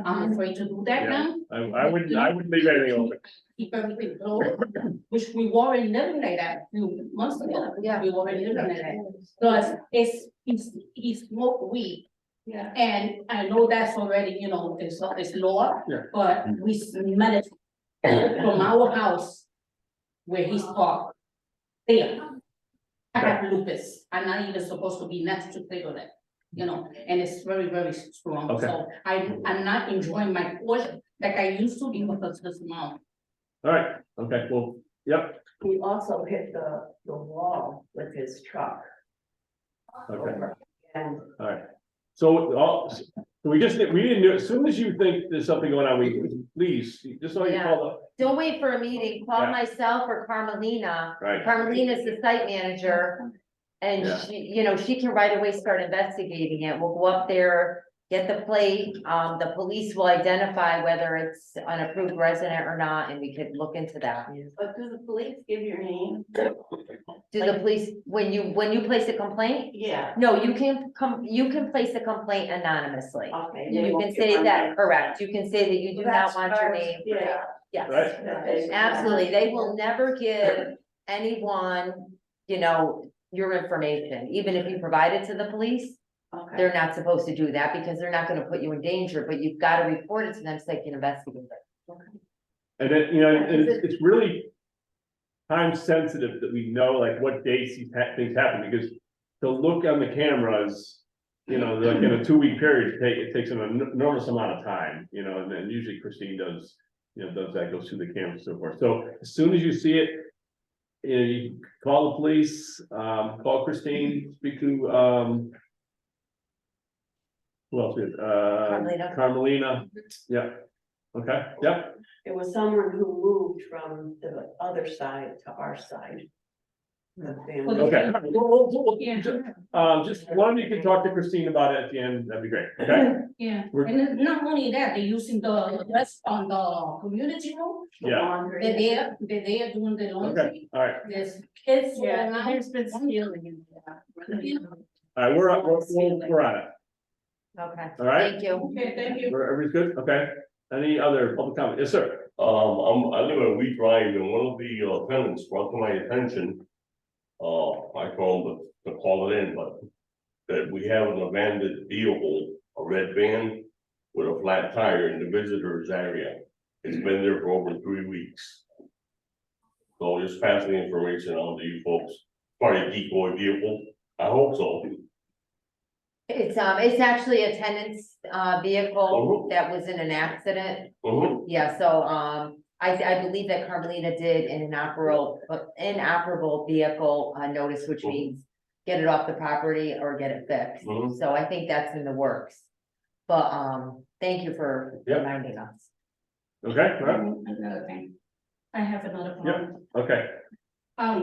I'm afraid to do that Yeah. now. I wouldn't leave anything open. Keep everything closed, which we were already living like that a few months ago. Yeah. We were already living like that. Plus, he smoked weed. Yeah. And I know that's already, it's law. Yeah. But we smell it from our house where he's parked. There. I have lupus. I'm not even supposed to be next to cigarette, and it's very, very strong. Okay. So I'm not enjoying my portion like I used to because of the smell. All right, okay, well, yep, He also hit the wall with his truck. okay, And all right. So we didn't do, as soon as you think there's something going on, please, just so you Yeah. call up, don't wait for a meeting, call Yeah. myself or Carmelina. right? Carmelina's the site manager. And Yeah. she can right away start investigating it. We'll go up there, get the plate. The police will identify whether it's an approved resident or not, and we could look into that. but do the police give your name? Do the police, when you place a complaint? Yeah. No, you can place a complaint anonymously. Okay. You can say that, correct. You can say that you do not want your name. Yeah. Yes, Right. absolutely. They will never give anyone, your information, even if you provide it to the police. Okay. They're not supposed to do that because they're not gonna put you in danger, but you've gotta report it to them so they can investigate it. And then, you know, and it's really time sensitive that we know like what days things happen, because to look on the cameras, you know, like in a 2-week period, it takes an enormous amount of time, you know, and then usually Christine does, you know, does that, goes through the cameras and so forth. So as soon as you see it, you know, you call the police, call Christine, speak to, who else is, Carmelina, yeah, okay, yep. It was someone who moved from the other side to our side. The family. Okay, Yeah. just one of you can talk to Christine about it at the end, that'd be great, okay? Yeah, We're- and then not only that, they're using the rest on the community room. Yeah, They're there doing the okay, laundry. all right, There's kids. Yeah, around. there's been stealing in there. all right, we're on it, Okay, all right? thank you. Okay, thank you. Everybody's good, okay, any other public comment, yes, sir? I live on Wheat Drive, and one of the tenants brought to my attention. I told them to call it in, but that we have an abandoned vehicle, a red van with a flat tire in the visitors area. It's been there for over 3 weeks. So just passing the information on to you folks. Probably a decoy vehicle. I hope so. It's actually a tenant's, vehicle that was in an accident. Yeah, so, I believe that Carmelina did an inoperable vehicle, notice, which means get it off the property or get it fixed. Mhm. So I think that's in the works. But, thank you for Yep. reminding us. Okay, all right, Another thing. I have another problem. okay,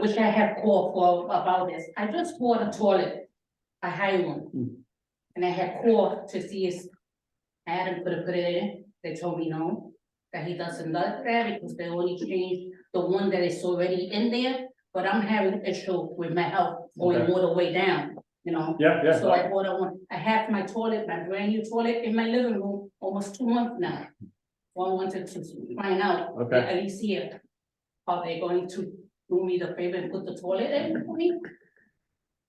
Which I have called for about this. I just bought a toilet, a high one. And I had called to see if Adam could have put it in. They told me no, that he doesn't like that because they only changed the one that is already in there. But I'm having issue with my health going Okay. all the way down, you know? yeah, So I bought one. I have my toilet, my brand new toilet in my living room, almost 2 months now. So I wanted to find out, Okay. at least here, are they going to do me the favor and put the toilet in for me?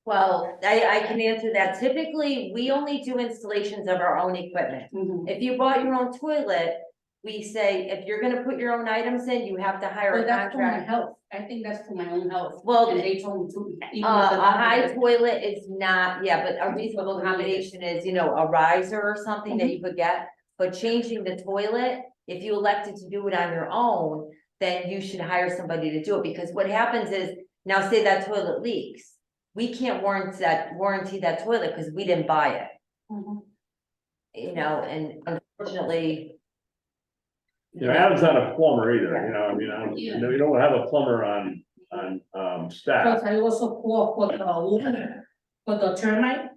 Well, I can answer that. Typically, we only do installations of our own equipment. Mhm. If you bought your own toilet, we say, if you're gonna put your own items in, you have to hire But a that's for my contract. health. I think that's for my own health. Well, And they told me to. even a with the high doctor- toilet is not, yeah, but a reasonable accommodation is, you know, a riser or something that you could get. But changing the toilet, if you elected to do it on your own, then you should hire somebody to do it, because what happens is, now say that toilet leaks. We can't warranty that toilet because we didn't buy it, Mhm. you know, and unfortunately. you know, Adam's not a plumber either, you know, I mean, Yeah. you know, you don't have a plumber on, staff. Because I also called for the water, for the termite.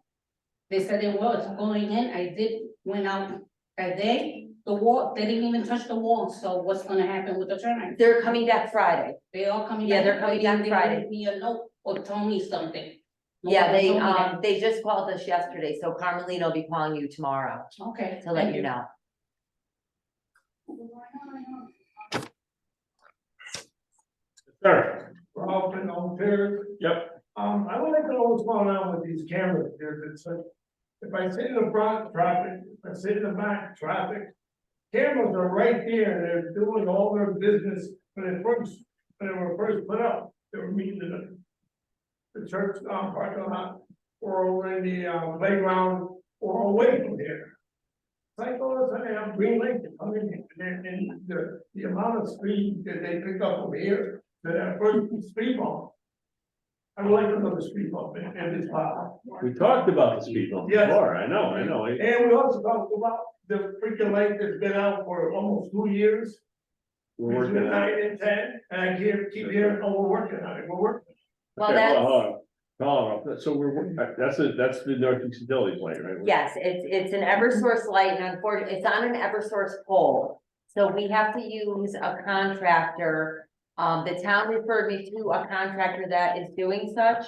They said it was going in. I did, went out that day. The wall, they didn't even touch the wall. So what's gonna happen with the termite? They're coming back Friday. They all coming. Yeah, back? they're coming They back didn't Friday. leave me a note or told me something. Yeah, Nobody told me that. they just called us yesterday, so Carmelina will be calling you tomorrow Okay. to let thank you know. Sir, Rob and all here. yep, I would like to know what's going on with these cameras here. It's like, if I sit in the front traffic, if I sit in the back traffic. Cameras are right there. They're doing all their business when they were first put up. They were meeting in the church, parking lot, or over in the, playground, or away from here. It's like all of a sudden, I'm green light coming in, and the amount of speed that they pick up from here, to that first speed bump. I would like to know the speed bump in this file. we talked about the speed bump Yes. before, I know, And we also talked about the freaking light that's been out for almost 2 years. we're working Between on it. 9 and 10, and I keep hearing, oh, we're working on it, we're working. Well, Okay, that's, hold on. So that's the Northeast Utilities light, right? yes, it's an Eversource light, and unfortunately, it's on an Eversource pole. So we have to use a contractor. The town referred me to a contractor that is doing such.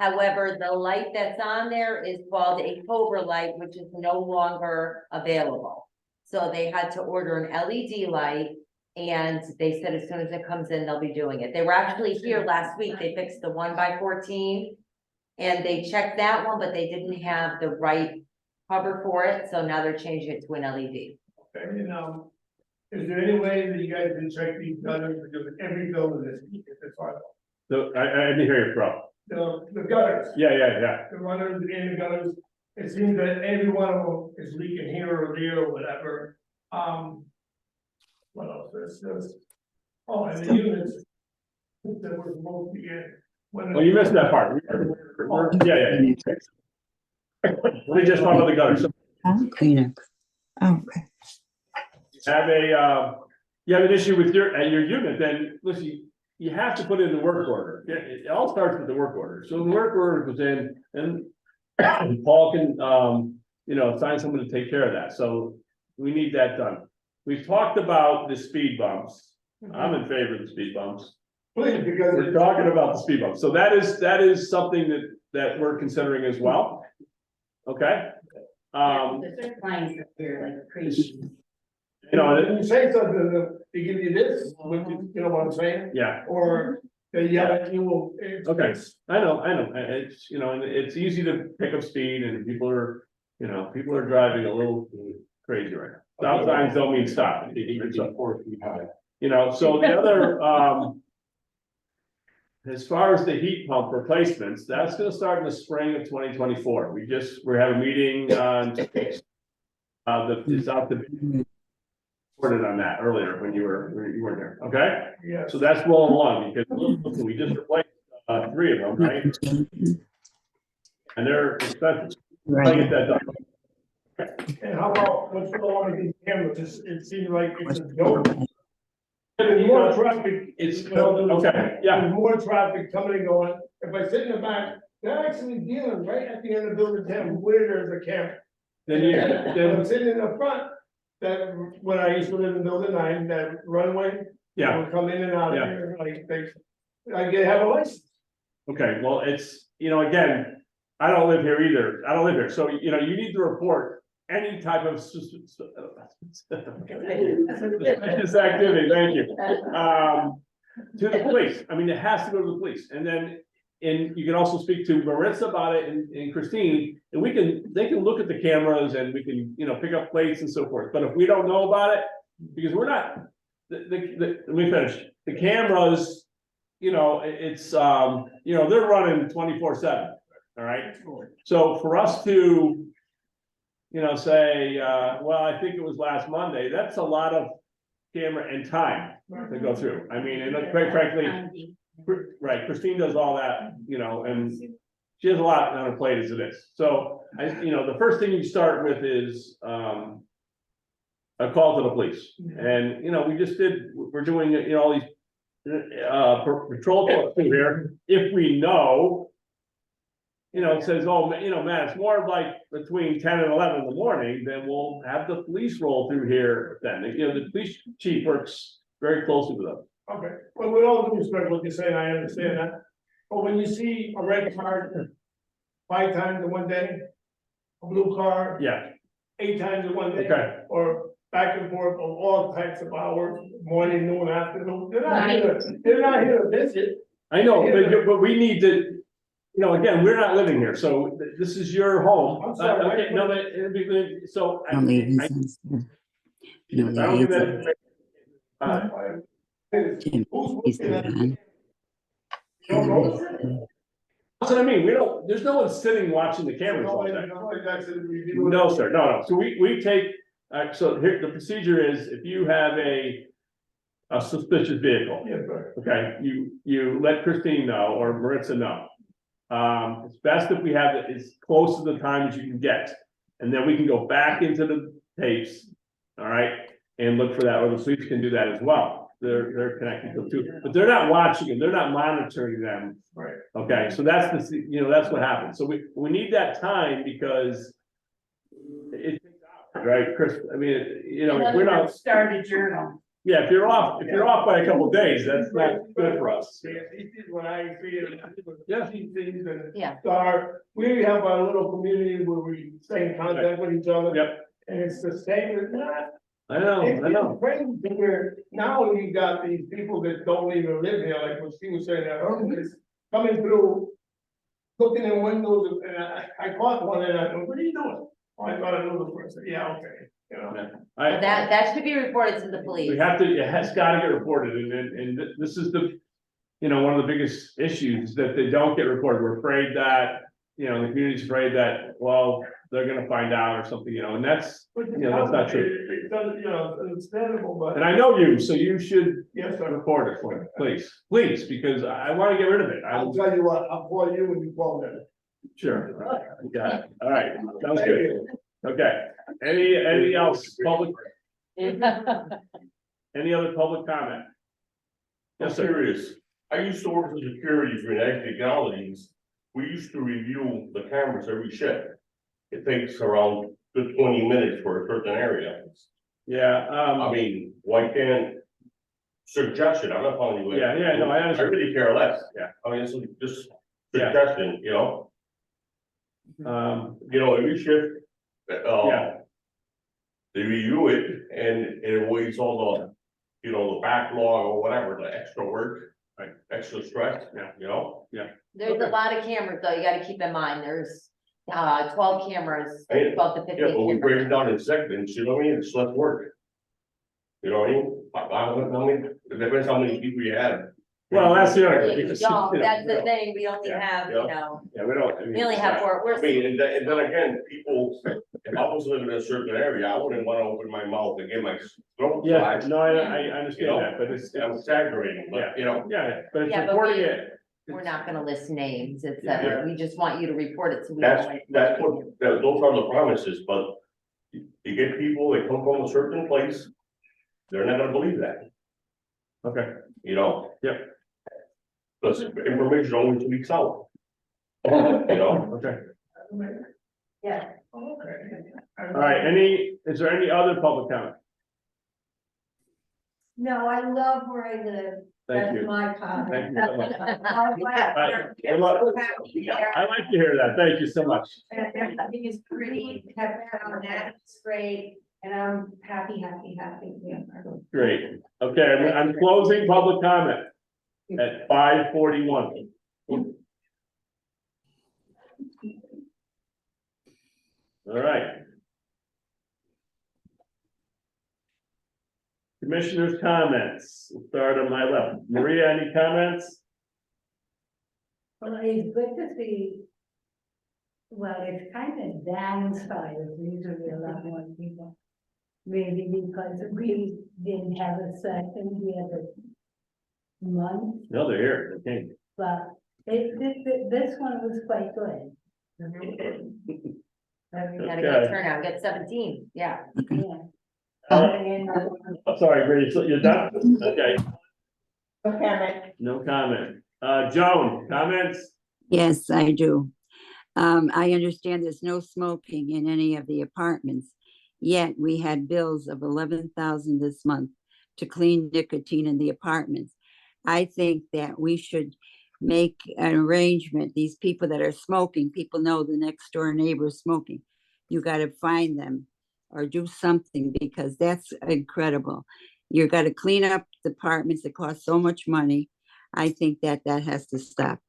However, the light that's on there is called a Cobra light, which is no longer available. So they had to order an LED light, and they said as soon as it comes in, they'll be doing it. They were actually here last week. They fixed the 1x14. And they checked that one, but they didn't have the right cover for it, so now they're changing it to an LED. And, Is there any way that you guys can check these gutters, because every building is, it's hard. So I didn't hear you, bro. The gutters, Yeah. the runners and the gutters, it seems that every one of them is leaking here or there or whatever. What else, there's, oh, and the units. That were supposed to be in. Well, you missed that part. Yeah. Let me just talk about the gutters. So Cleaner. Oh, okay. you have an issue with your unit, then listen, you have to put in the work order. It all starts with the work order. So the work order goes in and Paul can, assign someone to take care of that. So we need that done. We've talked about the speed bumps. I'm in favor of the speed bumps. Please, because We're talking about the speed bumps. So that is something that we're considering as well. Okay? There's clients that are like crazy. when you say something, they give you this, you know what I'm saying? Yeah, Or they yell at you, okay, I know, it's, and it's easy to pick up speed and people are driving a little crazy right now. Stop signs don't mean stop. So the other, as far as the heat pump replacements, that's gonna start in the spring of 2024. We had a meeting on, it's out to reported on that earlier when you weren't there, okay? Yeah. So that's rolling along, because we just replaced, 3 of them, right? And they're expensive. I'll get that done. And how about, what's going on with these cameras? It seems like it's a joke. There's more traffic. Okay, yeah. There's more traffic coming and going. If I sit in the back, they're actually dealing right at the end of building 10 where there's a camera. Then I'm sitting in the front, that when I used to live in building 9, that runway. Yeah. Would come in and out of Yeah. here, like have a license. Okay, well, it's, again, I don't live here either. I don't live here. So, you need to report any type of suspicious activity, thank you. To the police. I mean, it has to go to the police. And then, you can also speak to Maritza about it and Christine, and they can look at the cameras and we can, pick up plates and so forth. But if we don't know about it, because we're not, let me finish. The cameras, it's, they're running 24/7, all right? So for us to, say, well, I think it was last Monday, that's a lot of camera and time to go through. I mean, and quite frankly, right, Christine does all that, and she has a lot on her plate as it is. So the first thing you start with is, a call to the police. And, we're doing, all these, patrol calls through here. If we know, it says, oh, man, it's more like between 10 and 11 in the morning, then we'll have the police roll through here then. The police chief works very closely with them. Okay, well, with all due respect, what you're saying, I understand that. But when you see a red car 5 times in one day, a blue car Yeah, 8 times in one day, okay, or back and forth of all types of hours, morning, noon, afternoon, they're not here to visit. I know, but we need to, again, we're not living here, so this is your home. I'm sorry. Okay, no, but it'd be good, so. I No, ladies. I No, don't give ladies. that. Who's looking at it? That's what I mean, there's no one sitting watching the cameras all day. No, sir, no. So we take, so here, the procedure is, if you have a suspicious vehicle, Yeah, right. okay, you let Christine know or Maritza know. It's best if we have it as close to the time as you can get, and then we can go back into the tapes, all right, and look for that, or the police can do that as well. They're connected to too, but they're not watching them, they're not monitoring them. Right. Okay, so that's that's what happens. So we need that time because it takes hours, right, Chris? I mean, if we're not. Start a journal. Yeah, if you're off by a couple of days, that's not good for us. This is what I feel. Yeah. These things and Yeah. we have our little community where we stay in contact with each other. Yep, And it's the same as that. I know. Crazy where now you got these people that don't even live here, like what she was saying, that is coming through. Looking in windows and I caught one and I go, what are you doing? I thought I knew the person, yeah, okay, you know. But that should be reported to the We police. have to, it has gotta get reported, and this is the, you know, one of the biggest issues, that they don't get reported, we're afraid that, you know, the community's afraid that, well, they're gonna find out or something, you know, and that's, But you know, that's not true. it doesn't, you know, it's understandable, but. And I know you, so you should Yes, sir. report it for me, please, because I wanna get rid of it, I'll tell you what, I'll call you when you call me. sure, got it, all right, sounds good, okay, any else, public, any other public comment? I'm Yes, sir. curious, I used to work for security for technicalities. We used to review the cameras every shift. It takes around good 20 minutes for a certain area. Yeah, I mean, why can't? Suggestion, I'm not telling you. what- Yeah, no, I understand. really care less. Yeah. I mean, it's just Yeah. suggestion, you know, every shift, Yeah. they review it and it avoids all the, the backlog or whatever, the extra work, like extra stress, you know? There's a lot of cameras though, you gotta keep in mind, there's 12 cameras, Hey, 12 to 15 Yeah, but we break it cameras. down in segments, you know what I mean? It's less work. You know what I mean? I don't know, it depends how many people you have. Well, that's the other. Yeah, because, no, you know, that's the thing, we only Yeah, have, yeah. you know, Yeah, we don't. I mean, we only have four, I we're, mean, and then again, people, if I was living in a certain area, I wouldn't wanna open my mouth and get my throat. Yeah, slashed, no, I you understand know? that, but it's, I'm exaggerating, but, yeah, but it's Yeah, but reporting we- it. we're not gonna list names, it's, Yeah. we just want you to report it so we know. that's what, those are the promises, but you get people that come from a certain place, they're not gonna believe that, Okay, you know? Yep. Because information only leaks out. You know? okay. Yeah. Okay. All right, is there any other public comment? No, I love where I live. Thank That's you. my comment. Thank you so much. I'm glad Right. you're so happy there. I like to hear that, thank you so much. And everything is pretty, kept on that, it's great, and I'm happy. Yeah. Great, okay, I'm closing public comment at 5:41. All right. Commissioners' comments, we'll start on my left. Maria, any comments? Well, it's good to see. Well, it's kind of downside, there's usually a lot more people. Maybe because we didn't have a second the other month, No, they're here, they came. but this one was quite good. I mean, Got a good turnout, we got 17, yeah. yeah. I'm sorry, Grace, you're done? Okay, Okay, no comment. Joan, comments? Yes, I do. I understand there's no smoking in any of the apartments. Yet we had bills of 11,000 this month to clean nicotine in the apartments. I think that we should make an arrangement. These people that are smoking, people know the next door neighbor is smoking. You got to find them or do something because that's incredible. You got to clean up the apartments that cost so much money. I think that has to stop.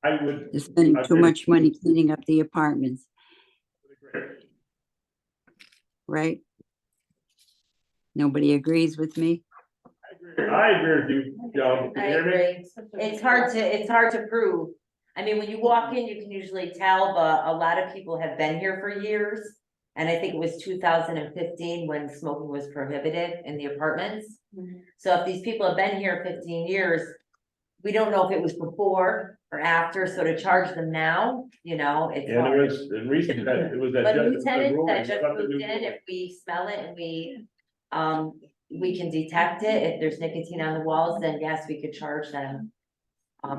I would. They're spending too much money cleaning up the apartments, right? Nobody agrees with me? I agree with you, Joan. Can I you hear me? agree, it's hard to prove. I mean, when you walk in, you can usually tell, but a lot of people have been here for years. And I think it was 2015 when smoking was prohibited in the apartments. So if these people have been here 15 years, we don't know if it was before or after, so to charge them now, it's Yeah, there hard. was, in recent, it was that. But judge- new the tenants ruling that just about the moved new in, ruling. if we smell it and we can detect it, if there's nicotine on the walls, then yes, we could charge them.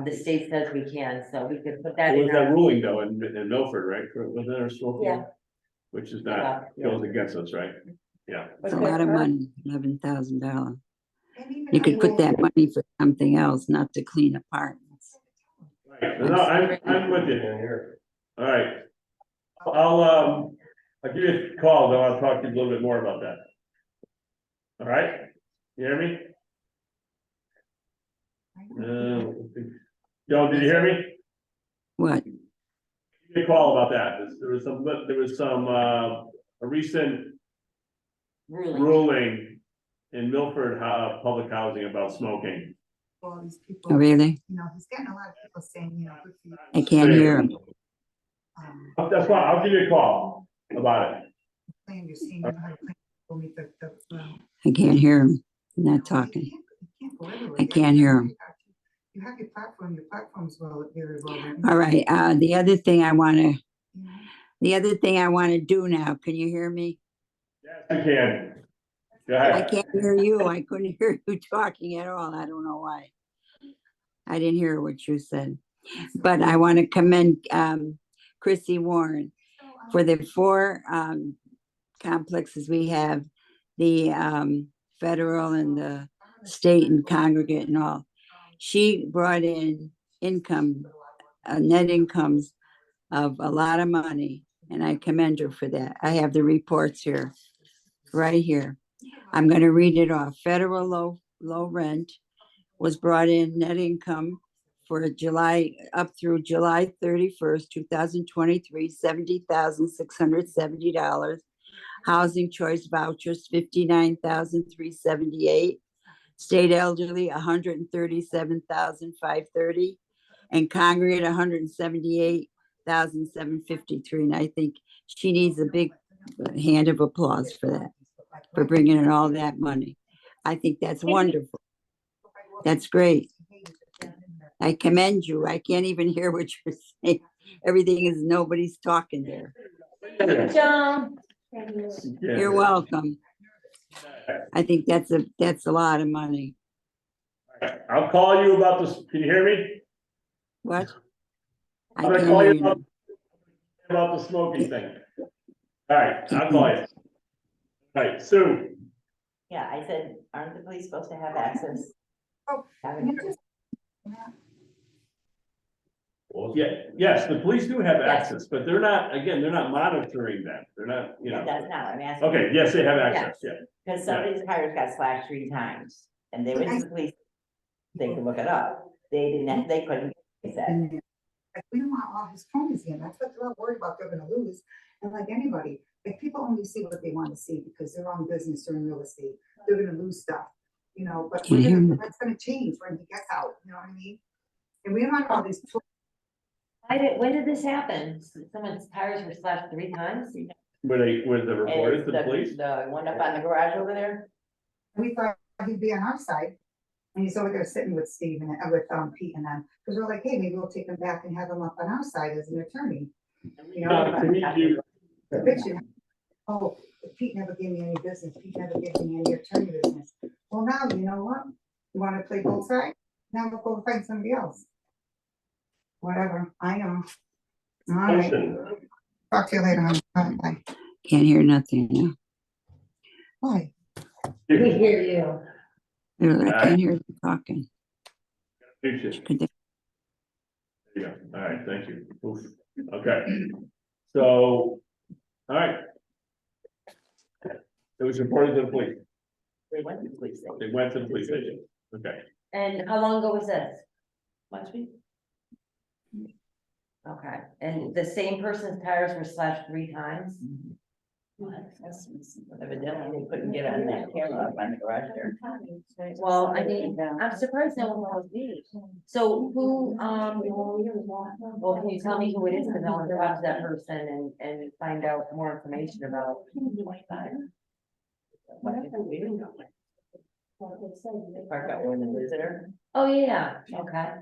The state says we can, so we could put that There in was that our, ruling though in Milford, right? Was that our smoking? Yeah. Which is not, goes against us, right? Yeah. It's a lot of money, $11,000. You could put that money for something else, not to clean apartments. Right. No, I'm with you. All right. I'll give you a call, though. I'll talk to you a little bit more about that. All right? You hear me? Joan, did you hear me? What? Good call about that. There was some, a recent ruling in Milford, public housing about smoking. All these people, Oh, really? you know, he's getting a lot of people saying, you know, good for you. I can't hear him. That's fine, I'll give you a call about it. Plan your scene, you know how to plan, go meet the. I can't hear him. He's not talking. You can't go everywhere. I can't hear him. You have your platform's well, very well. written. All right, the other thing I wanna do now, can you hear me? Yes, I can. Go I ahead. can't hear you. I couldn't hear you talking at all. I don't know why. I didn't hear what you said, but I want to commend Chrissy Warren for the 4 complexes we have, the federal and the state and congregate and all. She brought in income, net incomes of a lot of money, and I commend her for that. I have the reports here, right here. I'm going to read it off. Federal low rent was brought in net income for July up through July 31st, 2023, $70,670. Housing choice vouchers, $59,378. State elderly, $137,530, and congregate $178,753. And I think she needs a big hand of applause for that, for bringing in all that money. I think that's wonderful. That's great. I commend you. I can't even hear what you're saying. Everything is, nobody's talking there. John. You're welcome. I think that's a lot of money. I'll call you about this. Can you hear me? What? I I'm gonna can't call hear you you. about the smoking thing. All right, I'll call you. All right, Sue. Yeah, I said, aren't the police supposed to have access? Oh, Yeah, yes, the police do have Yes. access, but they're not, again, they're not monitoring them. They're not, you Yeah, know. that's not what I'm asking. Okay, yes, they have access, yeah. Because somebody's tires got slashed 3 times, and they went to the police, they could look it up, they didn't, they couldn't, they said. Like, we don't want all his homies in. That's what they're all worried about. They're gonna lose. And like anybody, if people only see what they want to see because they're on business or in real estate, they're gonna lose stuff, you know, but that's gonna change when he gets out, you know what I mean? And we don't want all these. When did this happen? Someone's tires were slashed 3 times? Were they reported to the police? The one up on the garage over there? We thought he'd be on our side. And he's over there sitting with Steve and with Pete and them, because we're like, hey, maybe we'll take him back and have him up on our side as an attorney. You know, the picture. Oh, Pete never gave me any business. Pete never gave me any attorney business. Well, now you know what? You want to play both sides? Now we'll go find somebody else. Whatever. I know. All right. Talk to you later. Bye. Can't hear nothing now. Why? We hear you. I can't hear you talking. Appreciate it. There you go. All right, thank you. Oof. Okay. So, all right. It was reported to the police. They went to the police station. They went to the police station. Okay. And how long ago was this? Last week? Okay, and the same person's tires were slashed 3 times? Evidently, they couldn't get on that camera up on the garage there. Well, I mean, I'm surprised no one knows me. So who, well, can you tell me who it is? Because I want to talk to that person and find out more information about. Park out when the visitor? Oh, yeah, okay.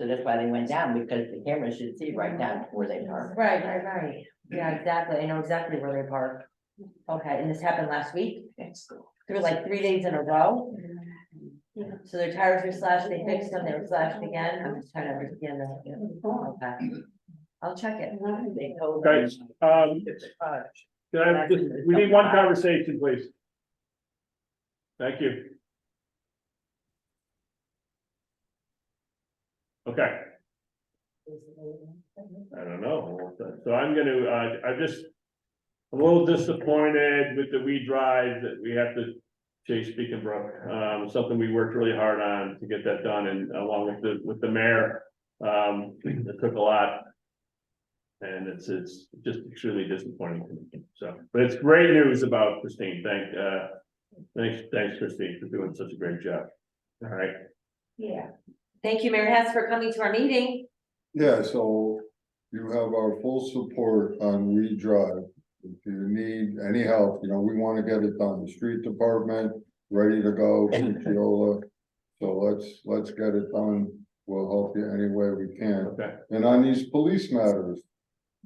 So that's why they went down, because the camera should see right down where they park. Right. Yeah, exactly. I know exactly where they park. Okay, and this happened last week? There were like 3 days in a row? So their tires were slashed, they fixed them, they were slashed again? I'm just trying to understand that. Okay. I'll check it. They told Okay, we need one conversation, please. Thank you. Okay. I don't know. So I'm gonna, I'm a little disappointed with the weed drive that we have to chase Beacon Brook. Something we worked really hard on to get that done, and along with the mayor, it took a lot And it's just extremely disappointing to me, so, but it's great news about Christine, thanks Christine for doing such a great job. All right, Yeah. Thank you, Mary Hess, for coming to our meeting. Yeah, so you have our full support on Reed Drive. If you need any help, you know, we want to get it done. The street department, ready to go, Ciciola. So let's get it done. We'll help you any way we can. okay, And on these police matters,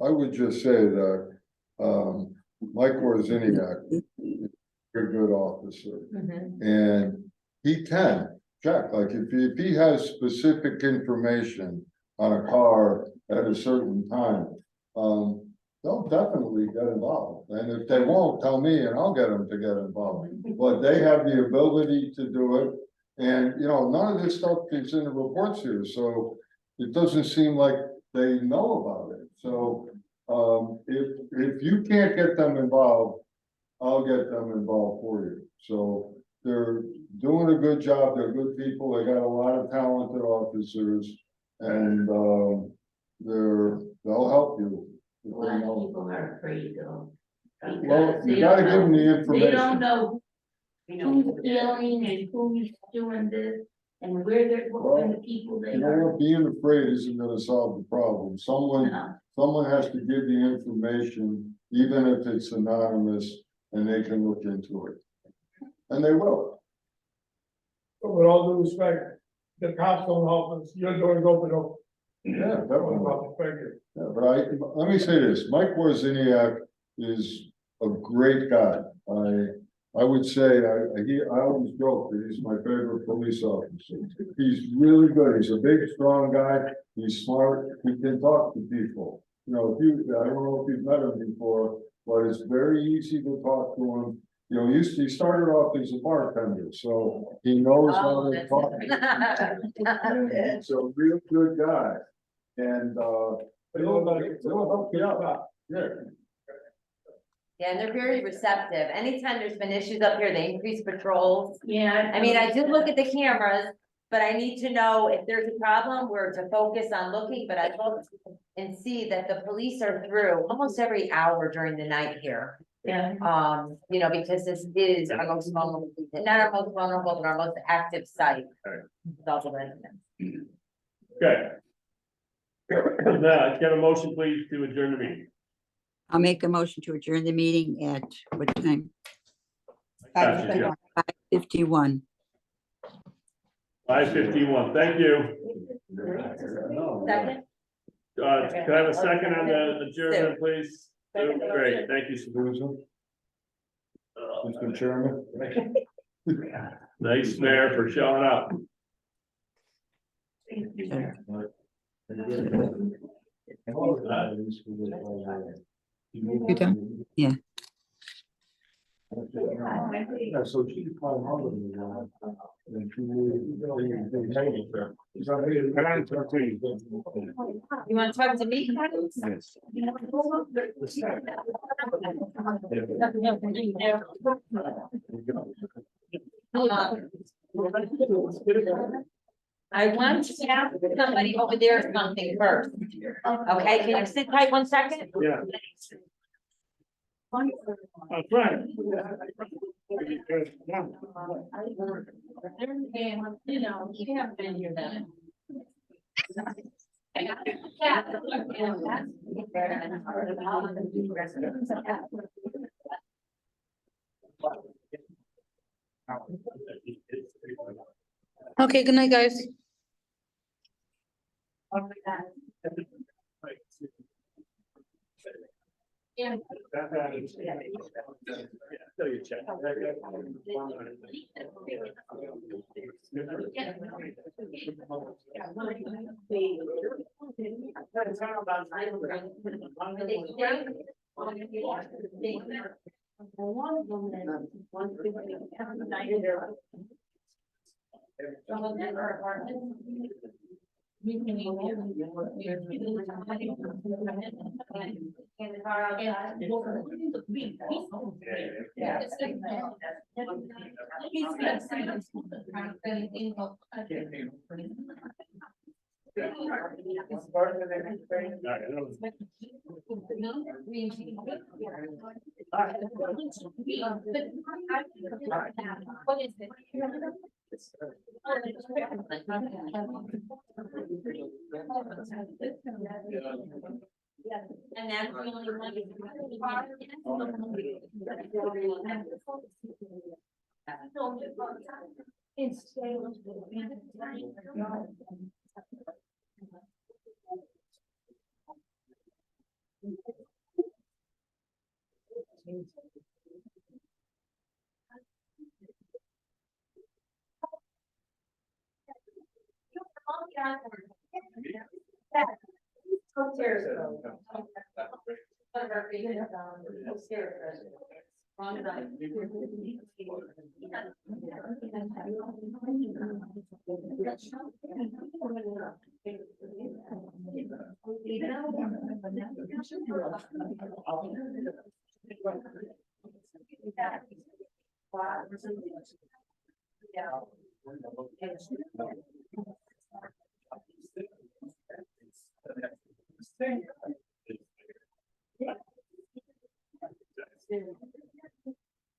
I would just say that, Mike Warziniak is a good officer. And he can check, like if he has specific information on a car at a certain time, they'll definitely get involved. And if they won't, tell me and I'll get them to get involved. But they have the ability to do it. And, you know, none of this stuff is in the reports here, so it doesn't seem like they know about it. So, if you can't get them involved, I'll get them involved for you. So they're doing a good job. They're good people. They got a lot of talented officers, and they'll help you. A lot of people are afraid though. Well, you gotta give them the They information. don't know who's stealing and who's doing this and where they're, what kind of people they You know are. what, being afraid isn't gonna solve the problem. Someone has to give the information, even if it's anonymous, and they can look into it. And they will. But with all due respect, the cops don't help us, your door's open up. Yeah, definitely. Thank you. Yeah, but let me say this, Mike Warziniak is a great guy. I would say, I always joke that he's my favorite police officer. He's really good. He's a big, strong guy. He's smart. He can talk to people. You know, I don't know if you've met him before, but it's very easy to talk to him. You know, he started off as a bartender, so he knows how to talk. He's a real good guy. And, he'll help you out. Yeah. Yeah, and they're very receptive. Anytime there's been issues up here, they increase patrols. Yeah. I mean, I do look at the cameras, but I need to know if there's a problem, where to focus on looking, but I look and see that the police are through almost every hour during the night here. Yeah. You know, because this is our most vulnerable, not our most vulnerable, but our most active site. Right. With all the residents. okay. Now, can I have a motion, please, to adjourn the meeting? I'll make a motion to adjourn the meeting at what time? Gotcha, yeah. 5:51. 5:51, thank you. Second? Can I have a second on the adjournment, please? Great, thank you, Susan. Mr. Chairman. Thanks, Mayor, for showing up. You done? Yeah. Yeah, so she's calling home with me now. And she You want to talk to me? Yes. I want to ask somebody over there something first. Okay, can you sit tight 1 second? Yeah. That's right. You know, you have been here then. Okay, good night, guys. Yeah. Some of them are apartments. You can in the car outside. Yeah. What is it? And that's the only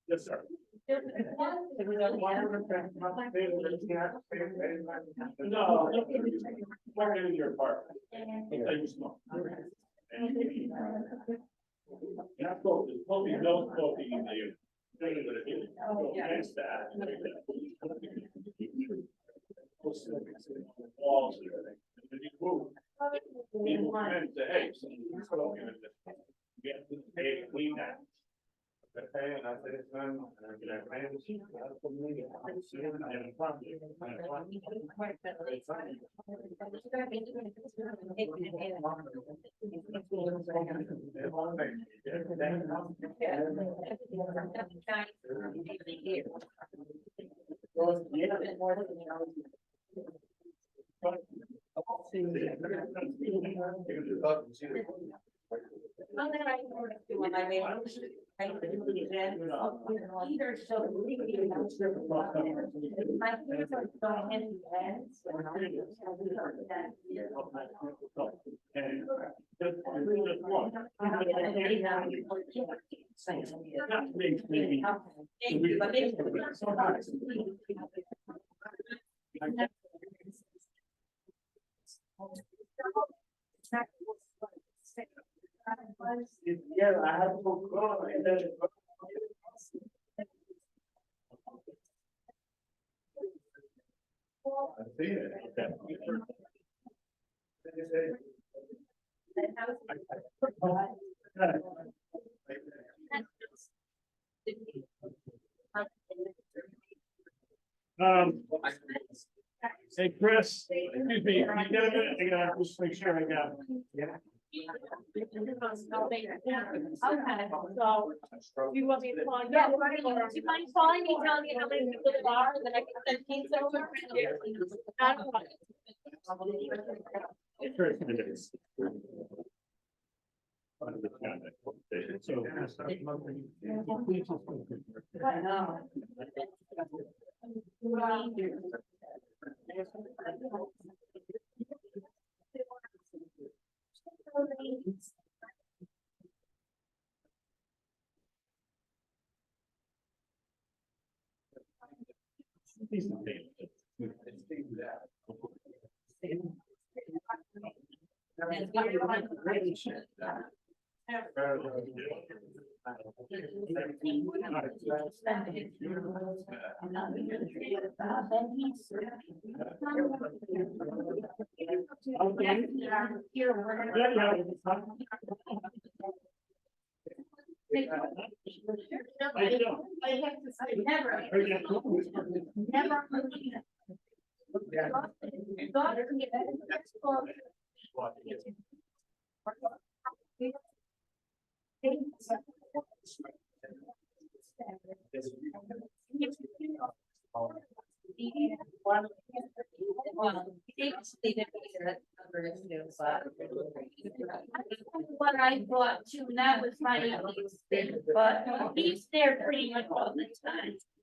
Yes, sir. No, we're in your apartment. Thank you, small. Not smoking, smoking, no smoking in there. Against that. Walls and everything. And then you move. People come in and say, hey, someone's smoking in this. You have to pay to clean that. And I said, it's fine. And I ran the sheet. I was putting it in. I was sitting in the front. Either so. My kids are going in hands. Yeah, I have to go and then. I see it. Hey, Chris, excuse me, can you get a minute? I gotta just make sure I got it. Yeah. Okay, so you want me to call? Yeah, do you mind calling me, telling me how many people there are, and then I can send pizza over? I don't want I know. What I bought too, and that was my only thing, but he's there pretty much all the time.